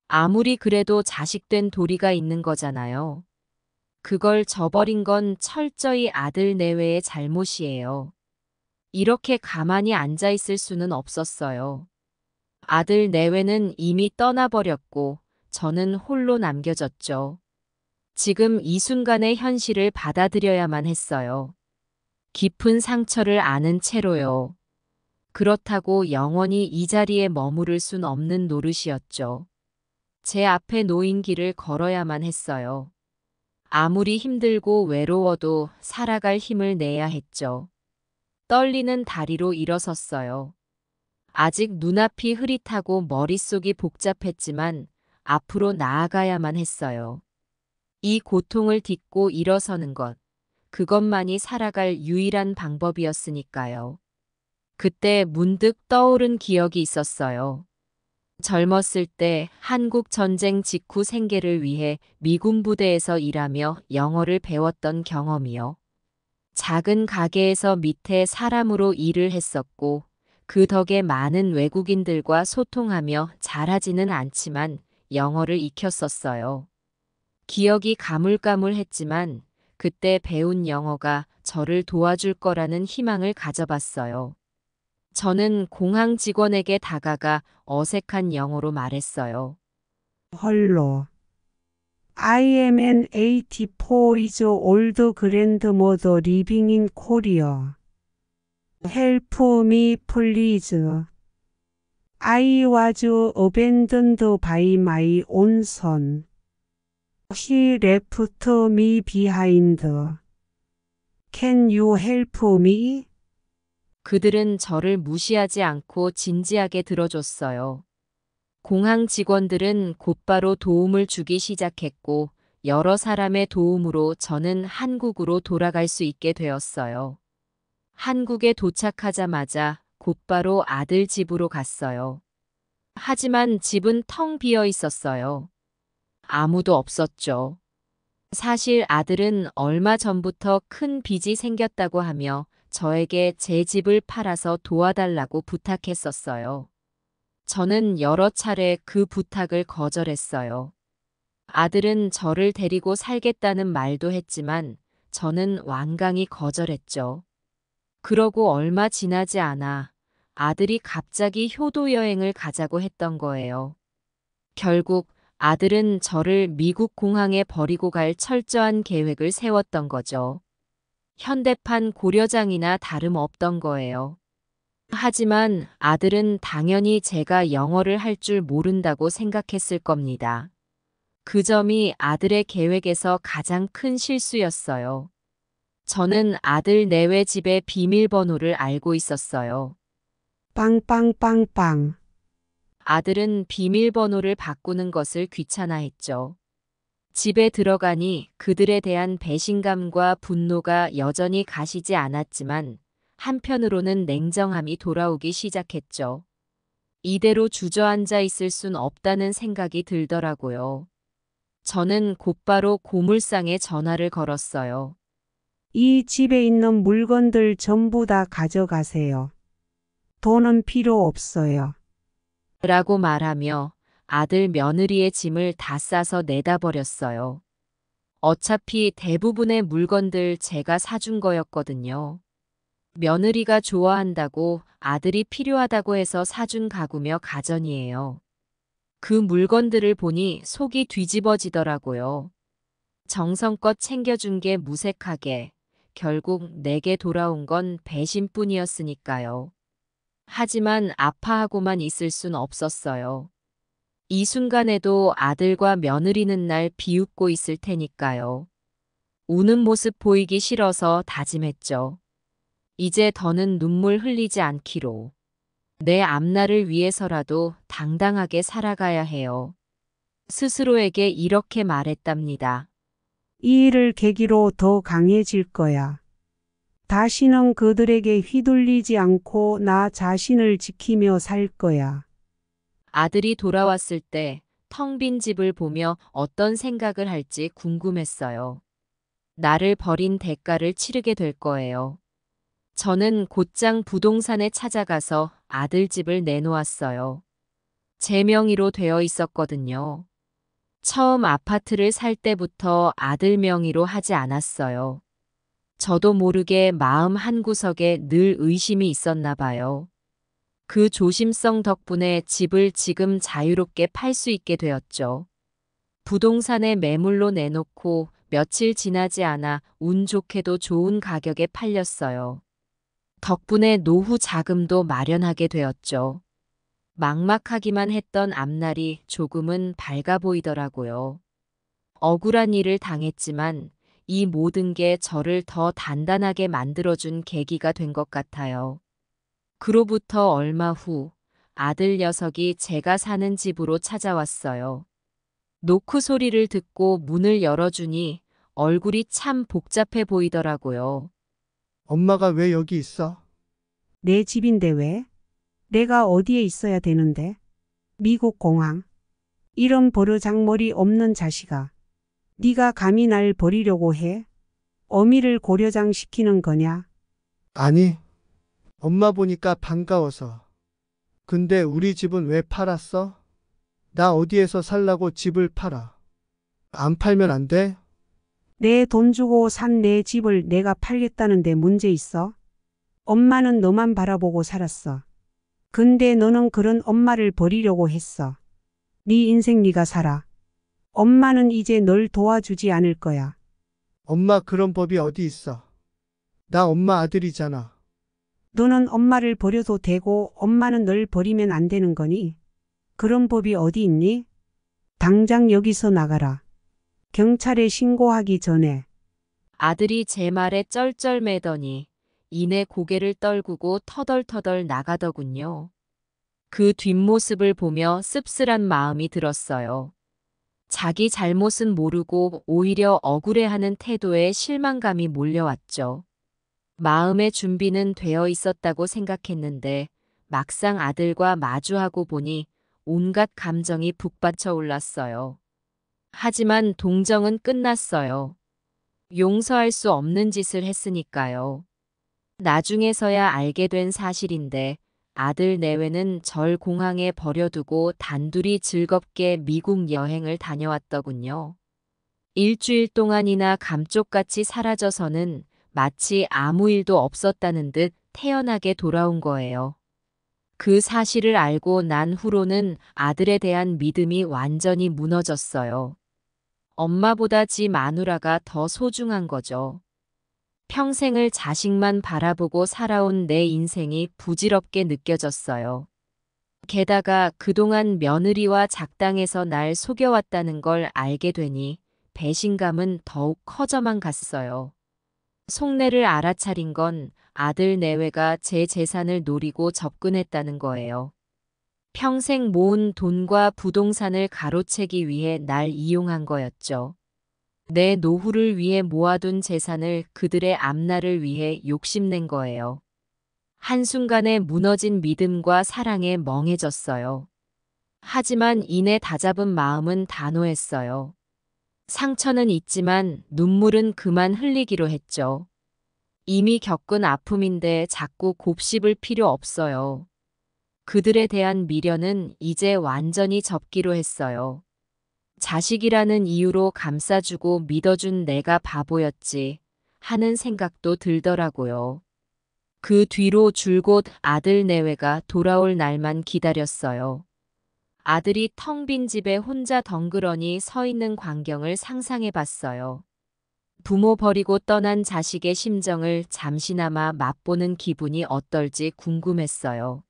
아무리 그래도 자식된 도리가 있는 거잖아요. 그걸 저버린 건 철저히 아들 내외의 잘못이에요. 이렇게 가만히 앉아 있을 수는 없었어요. 아들 내외는 이미 떠나버렸고 저는 홀로 남겨졌죠. 지금 이 순간의 현실을 받아들여야만 했어요. 깊은 상처를 아는 채로요. 그렇다고 영원히 이 자리에 머무를 순 없는 노릇이었죠. 제 앞에 놓인 길을 걸어야만 했어요. 아무리 힘들고 외로워도 살아갈 힘을 내야 했죠. 떨리는 다리로 일어섰어요. 아직 눈앞이 흐릿하고 머릿속이 복잡했지만 앞으로 나아가야만 했어요. 이 고통을 딛고 일어서는 것, 그것만이 살아갈 유일한 방법이었으니까요. 그때 문득 떠오른 기억이 있었어요. 젊었을 때 한국 전쟁 직후 생계를 위해 미군 부대에서 일하며 영어를 배웠던 경험이요. 작은 가게에서 밑에 사람으로 일을 했었고 그 덕에 많은 외국인들과 소통하며 잘하지는 않지만 영어를 익혔었어요. 기억이 가물가물했지만 그때 배운 영어가 저를 도와줄 거라는 희망을 가져봤어요. 저는 공항 직원에게 다가가 어색한 영어로 말했어요. 헐로. I am an 84 years old grandmother living in Korea. Help me please. I was abandoned by my own son. He left me behind. Can you help me? 그들은 저를 무시하지 않고 진지하게 들어줬어요. 공항 직원들은 곧바로 도움을 주기 시작했고 여러 사람의 도움으로 저는 한국으로 돌아갈 수 있게 되었어요. 한국에 도착하자마자 곧바로 아들 집으로 갔어요. 하지만 집은 텅 비어 있었어요. 아무도 없었죠. 사실 아들은 얼마 전부터 큰 빚이 생겼다고 하며 저에게 제 집을 팔아서 도와달라고 부탁했었어요. 저는 여러 차례 그 부탁을 거절했어요. 아들은 저를 데리고 살겠다는 말도 했지만 저는 완강히 거절했죠. 그러고 얼마 지나지 않아 아들이 갑자기 효도 여행을 가자고 했던 거예요. 결국 아들은 저를 미국 공항에 버리고 갈 철저한 계획을 세웠던 거죠. 현대판 고려장이나 다름없던 거예요. 하지만 아들은 당연히 제가 영어를 할 줄 모른다고 생각했을 겁니다. 그 점이 아들의 계획에서 가장 큰 실수였어요. 저는 아들 내외 집의 비밀번호를 알고 있었어요. 빵빵빵빵. 아들은 비밀번호를 바꾸는 것을 귀찮아했죠. 집에 들어가니 그들에 대한 배신감과 분노가 여전히 가시지 않았지만 한편으로는 냉정함이 돌아오기 시작했죠. 이대로 주저앉아 있을 순 없다는 생각이 들더라고요. 저는 곧바로 고물상에 전화를 걸었어요. 이 집에 있는 물건들 전부 다 가져가세요. 돈은 필요 없어요. 라고 말하며 아들 며느리의 짐을 다 싸서 내다 버렸어요. 어차피 대부분의 물건들 제가 사준 거였거든요. 며느리가 좋아한다고 아들이 필요하다고 해서 사준 가구며 가전이에요. 그 물건들을 보니 속이 뒤집어지더라고요. 정성껏 챙겨준 게 무색하게 결국 내게 돌아온 건 배신뿐이었으니까요. 하지만 아파하고만 있을 순 없었어요. 이 순간에도 아들과 며느리는 날 비웃고 있을 테니까요. 우는 모습 보이기 싫어서 다짐했죠. 이제 더는 눈물 흘리지 않기로. 내 앞날을 위해서라도 당당하게 살아가야 해요. 스스로에게 이렇게 말했답니다. 이 일을 계기로 더 강해질 거야. 다시는 그들에게 휘둘리지 않고 나 자신을 지키며 살 거야. 아들이 돌아왔을 때 텅 빈 집을 보며 어떤 생각을 할지 궁금했어요. 나를 버린 대가를 치르게 될 거예요. 저는 곧장 부동산에 찾아가서 아들 집을 내놓았어요. 제 명의로 되어 있었거든요. 처음 아파트를 살 때부터 아들 명의로 하지 않았어요. 저도 모르게 마음 한구석에 늘 의심이 있었나 봐요. 그 조심성 덕분에 집을 지금 자유롭게 팔 수 있게 되었죠. 부동산에 매물로 내놓고 며칠 지나지 않아 운 좋게도 좋은 가격에 팔렸어요. 덕분에 노후 자금도 마련하게 되었죠. 막막하기만 했던 앞날이 조금은 밝아 보이더라고요. 억울한 일을 당했지만 이 모든 게 저를 더 단단하게 만들어준 계기가 된 것 같아요. 그로부터 얼마 후 아들 녀석이 제가 사는 집으로 찾아왔어요. 노크 소리를 듣고 문을 열어주니 얼굴이 참 복잡해 보이더라고요. 엄마가 왜 여기 있어? 내 집인데 왜? 내가 어디에 있어야 되는데? 미국 공항. 이런 버르장머리 없는 자식아. 네가 감히 날 버리려고 해? 어미를 고려장 시키는 거냐? 아니, 엄마 보니까 반가워서. 근데 우리 집은 왜 팔았어? 나 어디에서 살라고 집을 팔아. 안 팔면 안 돼? 내 돈 주고 산 내 집을 내가 팔겠다는데 문제 있어? 엄마는 너만 바라보고 살았어. 근데 너는 그런 엄마를 버리려고 했어. 네 인생 네가 살아. 엄마는 이제 널 도와주지 않을 거야. 엄마 그런 법이 어디 있어? 나 엄마 아들이잖아. 너는 엄마를 버려도 되고 엄마는 널 버리면 안 되는 거니? 그런 법이 어디 있니? 당장 여기서 나가라. 경찰에 신고하기 전에. 아들이 제 말에 쩔쩔매더니 이내 고개를 떨구고 터덜터덜 나가더군요. 그 뒷모습을 보며 씁쓸한 마음이 들었어요. 자기 잘못은 모르고 오히려 억울해하는 태도에 실망감이 몰려왔죠. 마음의 준비는 되어 있었다고 생각했는데 막상 아들과 마주하고 보니 온갖 감정이 북받쳐 올랐어요. 하지만 동정은 끝났어요. 용서할 수 없는 짓을 했으니까요. 나중에서야 알게 된 사실인데 아들 내외는 절 공항에 버려두고 단둘이 즐겁게 미국 여행을 다녀왔더군요. 일주일 동안이나 감쪽같이 사라져서는 마치 아무 일도 없었다는 듯 태연하게 돌아온 거예요. 그 사실을 알고 난 후로는 아들에 대한 믿음이 완전히 무너졌어요. 엄마보다 지 마누라가 더 소중한 거죠. 평생을 자식만 바라보고 살아온 내 인생이 부질없게 느껴졌어요. 게다가 그동안 며느리와 작당해서 날 속여왔다는 걸 알게 되니 배신감은 더욱 커져만 갔어요. 속내를 알아차린 건 아들 내외가 제 재산을 노리고 접근했다는 거예요. 평생 모은 돈과 부동산을 가로채기 위해 날 이용한 거였죠. 내 노후를 위해 모아둔 재산을 그들의 앞날을 위해 욕심낸 거예요. 한순간에 무너진 믿음과 사랑에 멍해졌어요. 하지만 이내 다잡은 마음은 단호했어요. 상처는 있지만 눈물은 그만 흘리기로 했죠. 이미 겪은 아픔인데 자꾸 곱씹을 필요 없어요. 그들에 대한 미련은 이제 완전히 접기로 했어요. 자식이라는 이유로 감싸주고 믿어준 내가 바보였지 하는 생각도 들더라고요. 그 뒤로 줄곧 아들 내외가 돌아올 날만 기다렸어요. 아들이 텅 빈 집에 혼자 덩그러니 서 있는 광경을 상상해 봤어요. 부모 버리고 떠난 자식의 심정을 잠시나마 맛보는 기분이 어떨지 궁금했어요.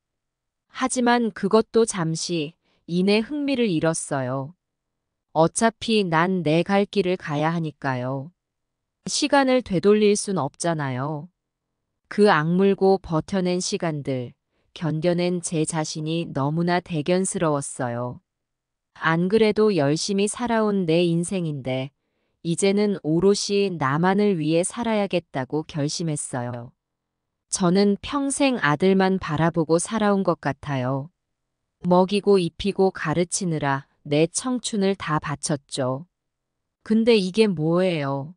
하지만 그것도 잠시 이내 흥미를 잃었어요. 어차피 난 내 갈 길을 가야 하니까요. 시간을 되돌릴 순 없잖아요. 그 악물고 버텨낸 시간들, 견뎌낸 제 자신이 너무나 대견스러웠어요. 안 그래도 열심히 살아온 내 인생인데, 이제는 오롯이 나만을 위해 살아야겠다고 결심했어요. 저는 평생 아들만 바라보고 살아온 것 같아요. 먹이고 입히고 가르치느라 내 청춘을 다 바쳤죠. 근데 이게 뭐예요?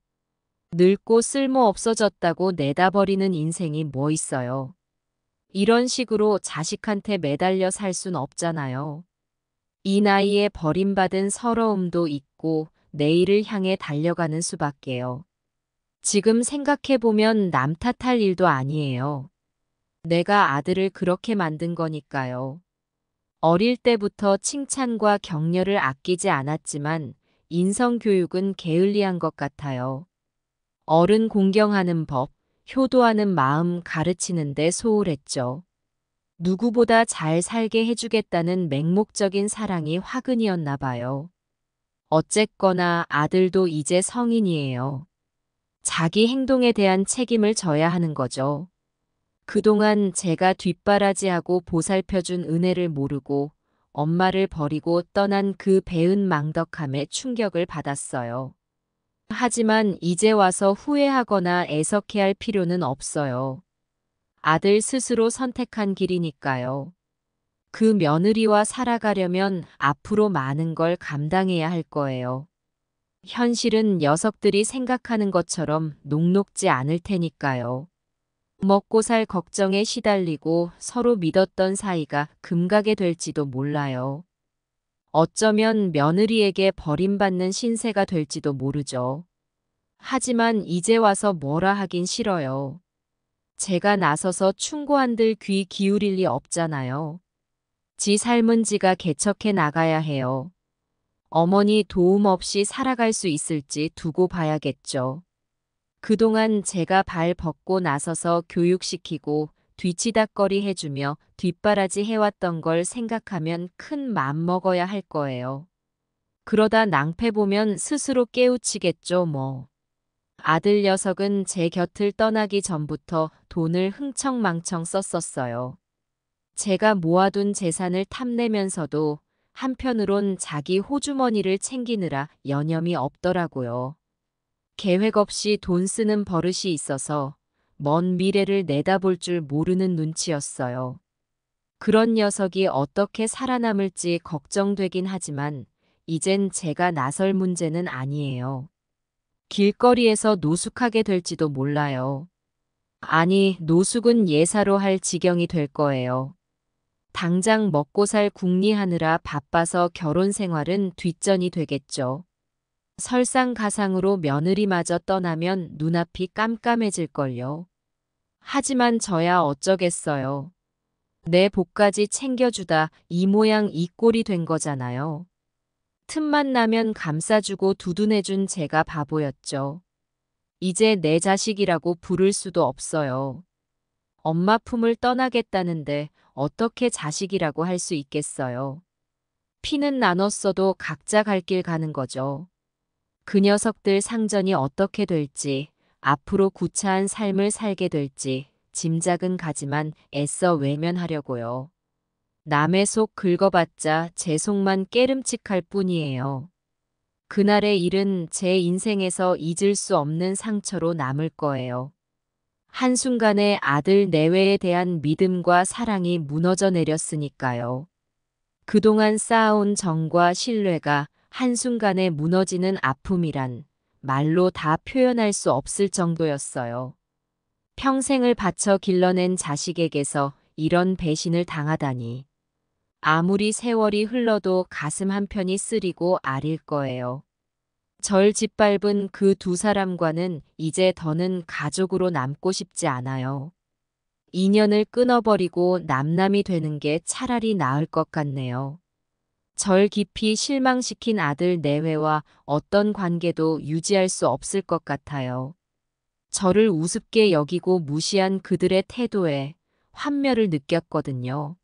늙고 쓸모 없어졌다고 내다버리는 인생이 뭐 있어요? 이런 식으로 자식한테 매달려 살 순 없잖아요. 이 나이에 버림받은 서러움도 있고 내일을 향해 달려가는 수밖에요. 지금 생각해보면 남 탓할 일도 아니에요. 내가 아들을 그렇게 만든 거니까요. 어릴 때부터 칭찬과 격려를 아끼지 않았지만 인성교육은 게을리한 것 같아요. 어른 공경하는 법, 효도하는 마음 가르치는데 소홀했죠. 누구보다 잘 살게 해주겠다는 맹목적인 사랑이 화근이었나 봐요. 어쨌거나 아들도 이제 성인이에요. 자기 행동에 대한 책임을 져야 하는 거죠. 그동안 제가 뒷바라지하고 보살펴준 은혜를 모르고 엄마를 버리고 떠난 그 배은 망덕함에 충격을 받았어요. 하지만 이제 와서 후회하거나 애석해할 필요는 없어요. 아들 스스로 선택한 길이니까요. 그 며느리와 살아가려면 앞으로 많은 걸 감당해야 할 거예요. 현실은 녀석들이 생각하는 것처럼 녹록지 않을 테니까요. 먹고 살 걱정에 시달리고 서로 믿었던 사이가 금가게 될지도 몰라요. 어쩌면 며느리에게 버림받는 신세가 될지도 모르죠. 하지만 이제 와서 뭐라 하긴 싫어요. 제가 나서서 충고한들 귀 기울일 리 없잖아요. 지 삶은 지가 개척해 나가야 해요. 어머니 도움 없이 살아갈 수 있을지 두고 봐야겠죠. 그동안 제가 발 벗고 나서서 교육시키고 뒤치다꺼리 해주며 뒷바라지 해왔던 걸 생각하면 큰 맘 먹어야 할 거예요. 그러다 낭패 보면 스스로 깨우치겠죠 뭐. 아들 녀석은 제 곁을 떠나기 전부터 돈을 흥청망청 썼었어요. 제가 모아둔 재산을 탐내면서도 한편으론 자기 호주머니를 챙기느라 여념이 없더라고요. 계획 없이 돈 쓰는 버릇이 있어서 먼 미래를 내다볼 줄 모르는 눈치였어요. 그런 녀석이 어떻게 살아남을지 걱정되긴 하지만 이젠 제가 나설 문제는 아니에요. 길거리에서 노숙하게 될지도 몰라요. 아니, 노숙은 예사로 할 지경이 될 거예요. 당장 먹고 살 궁리하느라 바빠서 결혼 생활은 뒷전이 되겠죠. 설상가상으로 며느리마저 떠나면 눈앞이 깜깜해질걸요. 하지만 저야 어쩌겠어요. 내 복까지 챙겨주다 이 모양 이 꼴이 된 거잖아요. 틈만 나면 감싸주고 두둔해준 제가 바보였죠. 이제 내 자식이라고 부를 수도 없어요. 엄마 품을 떠나겠다는데 어떻게 자식이라고 할 수 있겠어요. 피는 나눴어도 각자 갈 길 가는 거죠. 그 녀석들 상전이 어떻게 될지, 앞으로 구차한 삶을 살게 될지 짐작은 가지만 애써 외면하려고요. 남의 속 긁어봤자 제 속만 깨름칙할 뿐이에요. 그날의 일은 제 인생에서 잊을 수 없는 상처로 남을 거예요. 한순간에 아들 내외에 대한 믿음과 사랑이 무너져 내렸으니까요. 그동안 쌓아온 정과 신뢰가 한순간에 무너지는 아픔이란 말로 다 표현할 수 없을 정도였어요. 평생을 바쳐 길러낸 자식에게서 이런 배신을 당하다니. 아무리 세월이 흘러도 가슴 한편이 쓰리고 아릴 거예요. 절 짓밟은 그 두 사람과는 이제 더는 가족으로 남고 싶지 않아요. 인연을 끊어버리고 남남이 되는 게 차라리 나을 것 같네요. 절 깊이 실망시킨 아들 내외와 어떤 관계도 유지할 수 없을 것 같아요. 저를 우습게 여기고 무시한 그들의 태도에 환멸을 느꼈거든요.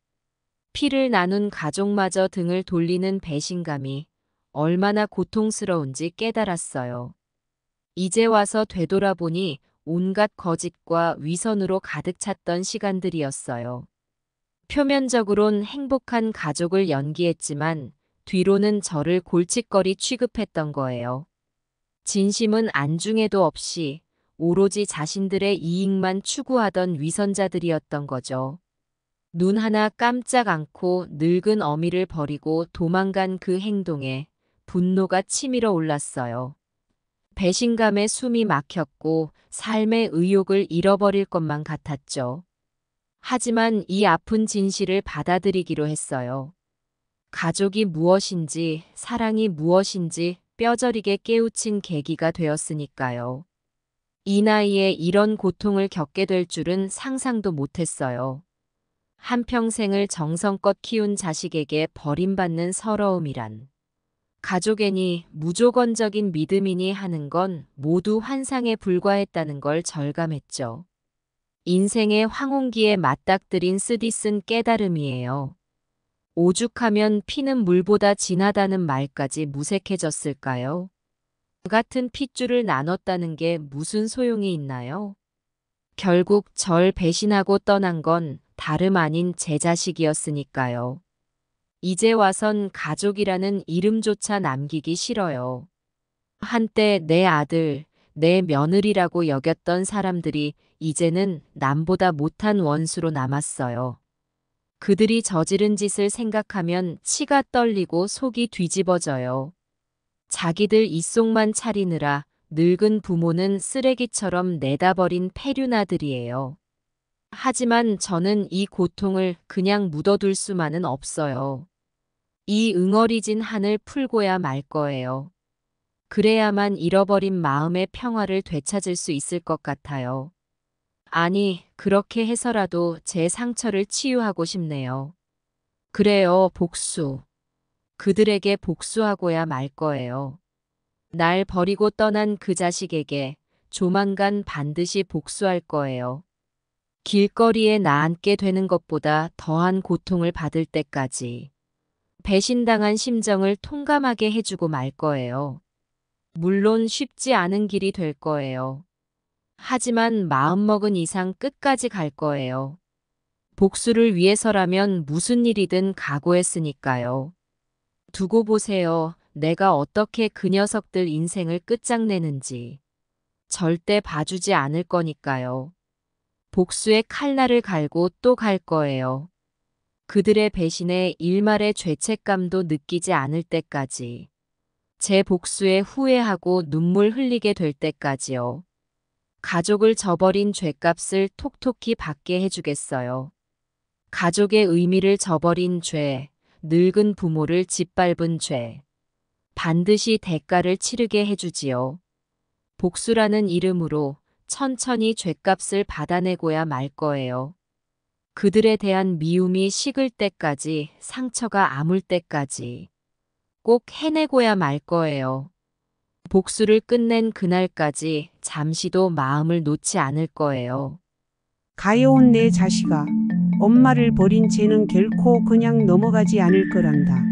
피를 나눈 가족마저 등을 돌리는 배신감이 얼마나 고통스러운지 깨달았어요. 이제 와서 되돌아보니 온갖 거짓과 위선으로 가득 찼던 시간들이었어요. 표면적으론 행복한 가족을 연기했지만 뒤로는 저를 골칫거리 취급했던 거예요. 진심은 안중에도 없이 오로지 자신들의 이익만 추구하던 위선자들이었던 거죠. 눈 하나 깜짝 않고 늙은 어미를 버리고 도망간 그 행동에 분노가 치밀어 올랐어요. 배신감에 숨이 막혔고 삶의 의욕을 잃어버릴 것만 같았죠. 하지만 이 아픈 진실을 받아들이기로 했어요. 가족이 무엇인지, 사랑이 무엇인지 뼈저리게 깨우친 계기가 되었으니까요. 이 나이에 이런 고통을 겪게 될 줄은 상상도 못했어요. 한평생을 정성껏 키운 자식에게 버림받는 서러움이란. 가족애니 무조건적인 믿음이니 하는 건 모두 환상에 불과했다는 걸 절감했죠. 인생의 황혼기에 맞닥뜨린 쓰디쓴 깨달음이에요. 오죽하면 피는 물보다 진하다는 말까지 무색해졌을까요? 그 같은 핏줄을 나눴다는 게 무슨 소용이 있나요? 결국 절 배신하고 떠난 건 다름 아닌 제 자식이었으니까요. 이제 와선 가족이라는 이름조차 남기기 싫어요. 한때 내 아들, 내 며느리라고 여겼던 사람들이 이제는 남보다 못한 원수로 남았어요. 그들이 저지른 짓을 생각하면 치가 떨리고 속이 뒤집어져요. 자기들 입속만 차리느라 늙은 부모는 쓰레기처럼 내다버린 폐륜아들이에요. 하지만 저는 이 고통을 그냥 묻어둘 수만은 없어요. 이 응어리진 한을 풀고야 말 거예요. 그래야만 잃어버린 마음의 평화를 되찾을 수 있을 것 같아요. 아니, 그렇게 해서라도 제 상처를 치유하고 싶네요. 그래요, 복수. 그들에게 복수하고야 말 거예요. 날 버리고 떠난 그 자식에게 조만간 반드시 복수할 거예요. 길거리에 나앉게 되는 것보다 더한 고통을 받을 때까지 배신당한 심정을 통감하게 해주고 말 거예요. 물론 쉽지 않은 길이 될 거예요. 하지만 마음먹은 이상 끝까지 갈 거예요. 복수를 위해서라면 무슨 일이든 각오했으니까요. 두고 보세요. 내가 어떻게 그 녀석들 인생을 끝장내는지. 절대 봐주지 않을 거니까요. 복수의 칼날을 갈고 또 갈 거예요. 그들의 배신에 일말의 죄책감도 느끼지 않을 때까지. 제 복수에 후회하고 눈물 흘리게 될 때까지요. 가족을 저버린 죗값을 톡톡히 받게 해주겠어요. 가족의 의미를 저버린 죄, 늙은 부모를 짓밟은 죄. 반드시 대가를 치르게 해주지요. 복수라는 이름으로 천천히 죗값을 받아내고야 말 거예요. 그들에 대한 미움이 식을 때까지, 상처가 아물 때까지 꼭 해내고야 말 거예요. 복수를 끝낸 그날까지 잠시도 마음을 놓지 않을 거예요. 가여운 내 자식아, 엄마를 버린 쟤는 결코 그냥 넘어가지 않을 거란다.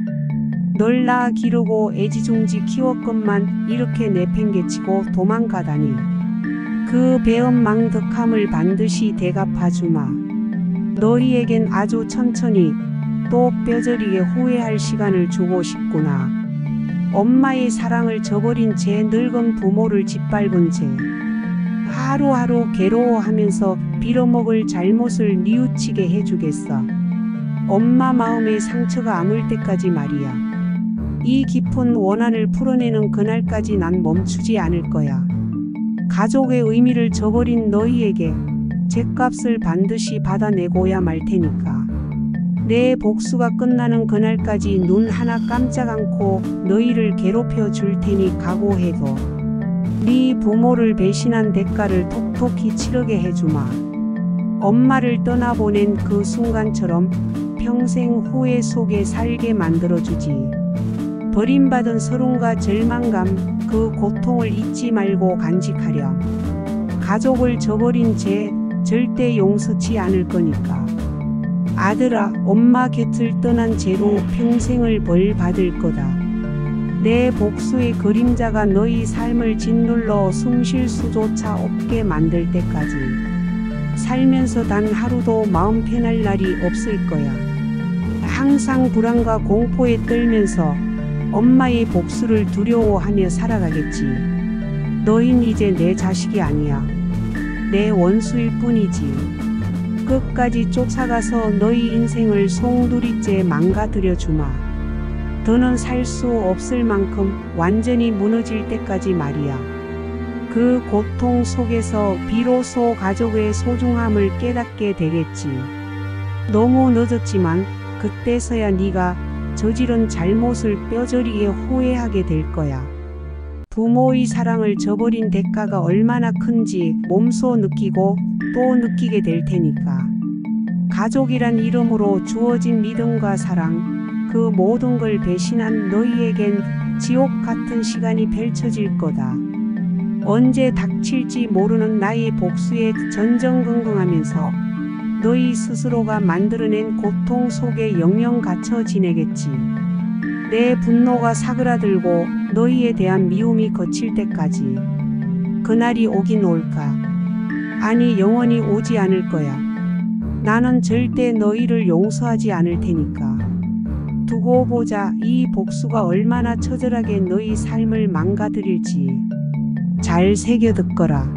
널 낳아 기르고 애지중지 키웠건만 이렇게 내팽개치고 도망가다니. 그 배은망덕함을 반드시 대갚아주마. 너희에겐 아주 천천히 또 뼈저리게 후회할 시간을 주고 싶구나. 엄마의 사랑을 저버린 채 늙은 부모를 짓밟은 채 하루하루 괴로워하면서 빌어먹을 잘못을 뉘우치게 해주겠어. 엄마 마음의 상처가 아물 때까지 말이야. 이 깊은 원한을 풀어내는 그날까지 난 멈추지 않을 거야. 가족의 의미를 저버린 너희에게 죗값을 반드시 받아내고야 말 테니까. 내 복수가 끝나는 그날까지 눈 하나 깜짝 않고 너희를 괴롭혀 줄 테니 각오해도 네 부모를 배신한 대가를 톡톡히 치르게 해주마. 엄마를 떠나보낸 그 순간처럼 평생 후회 속에 살게 만들어주지. 버림받은 서름과 절망감, 그 고통을 잊지 말고 간직하렴. 가족을 저버린 죄 절대 용서치 않을 거니까. 아들아, 엄마 곁을 떠난 죄로 평생을 벌 받을 거다. 내 복수의 그림자가 너희 삶을 짓눌러 숨 쉴 수조차 없게 만들 때까지 살면서 단 하루도 마음 편할 날이 없을 거야. 항상 불안과 공포에 떨면서 엄마의 복수를 두려워하며 살아가겠지. 너흰 이제 내 자식이 아니야. 내 원수일 뿐이지. 끝까지 쫓아가서 너희 인생을 송두리째 망가뜨려 주마. 더는 살 수 없을 만큼 완전히 무너질 때까지 말이야. 그 고통 속에서 비로소 가족의 소중함을 깨닫게 되겠지. 너무 늦었지만 그때서야 네가 저지른 잘못을 뼈저리게 후회하게 될 거야. 부모의 사랑을 저버린 대가가 얼마나 큰지 몸소 느끼고 또 느끼게 될 테니까. 가족이란 이름으로 주어진 믿음과 사랑, 그 모든 걸 배신한 너희에겐 지옥 같은 시간이 펼쳐질 거다. 언제 닥칠지 모르는 나의 복수에 전전긍긍하면서 너희 스스로가 만들어낸 고통 속에 영영 갇혀 지내겠지. 내 분노가 사그라들고 너희에 대한 미움이 거칠 때까지. 그날이 오긴 올까? 아니, 영원히 오지 않을 거야. 나는 절대 너희를 용서하지 않을 테니까. 두고 보자. 이 복수가 얼마나 처절하게 너희 삶을 망가뜨릴지 잘 새겨듣거라.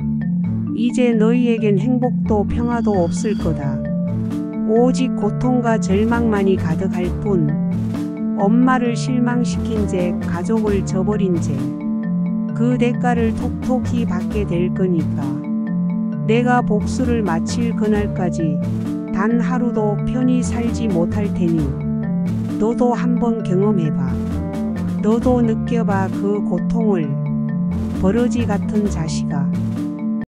이제 너희에겐 행복도 평화도 없을 거다. 오직 고통과 절망만이 가득할 뿐. 엄마를 실망시킨 죄, 가족을 저버린 죄, 그 대가를 톡톡히 받게 될 거니까. 내가 복수를 마칠 그날까지 단 하루도 편히 살지 못할 테니 너도 한번 경험해봐. 너도 느껴봐 그 고통을. 버러지 같은 자식아.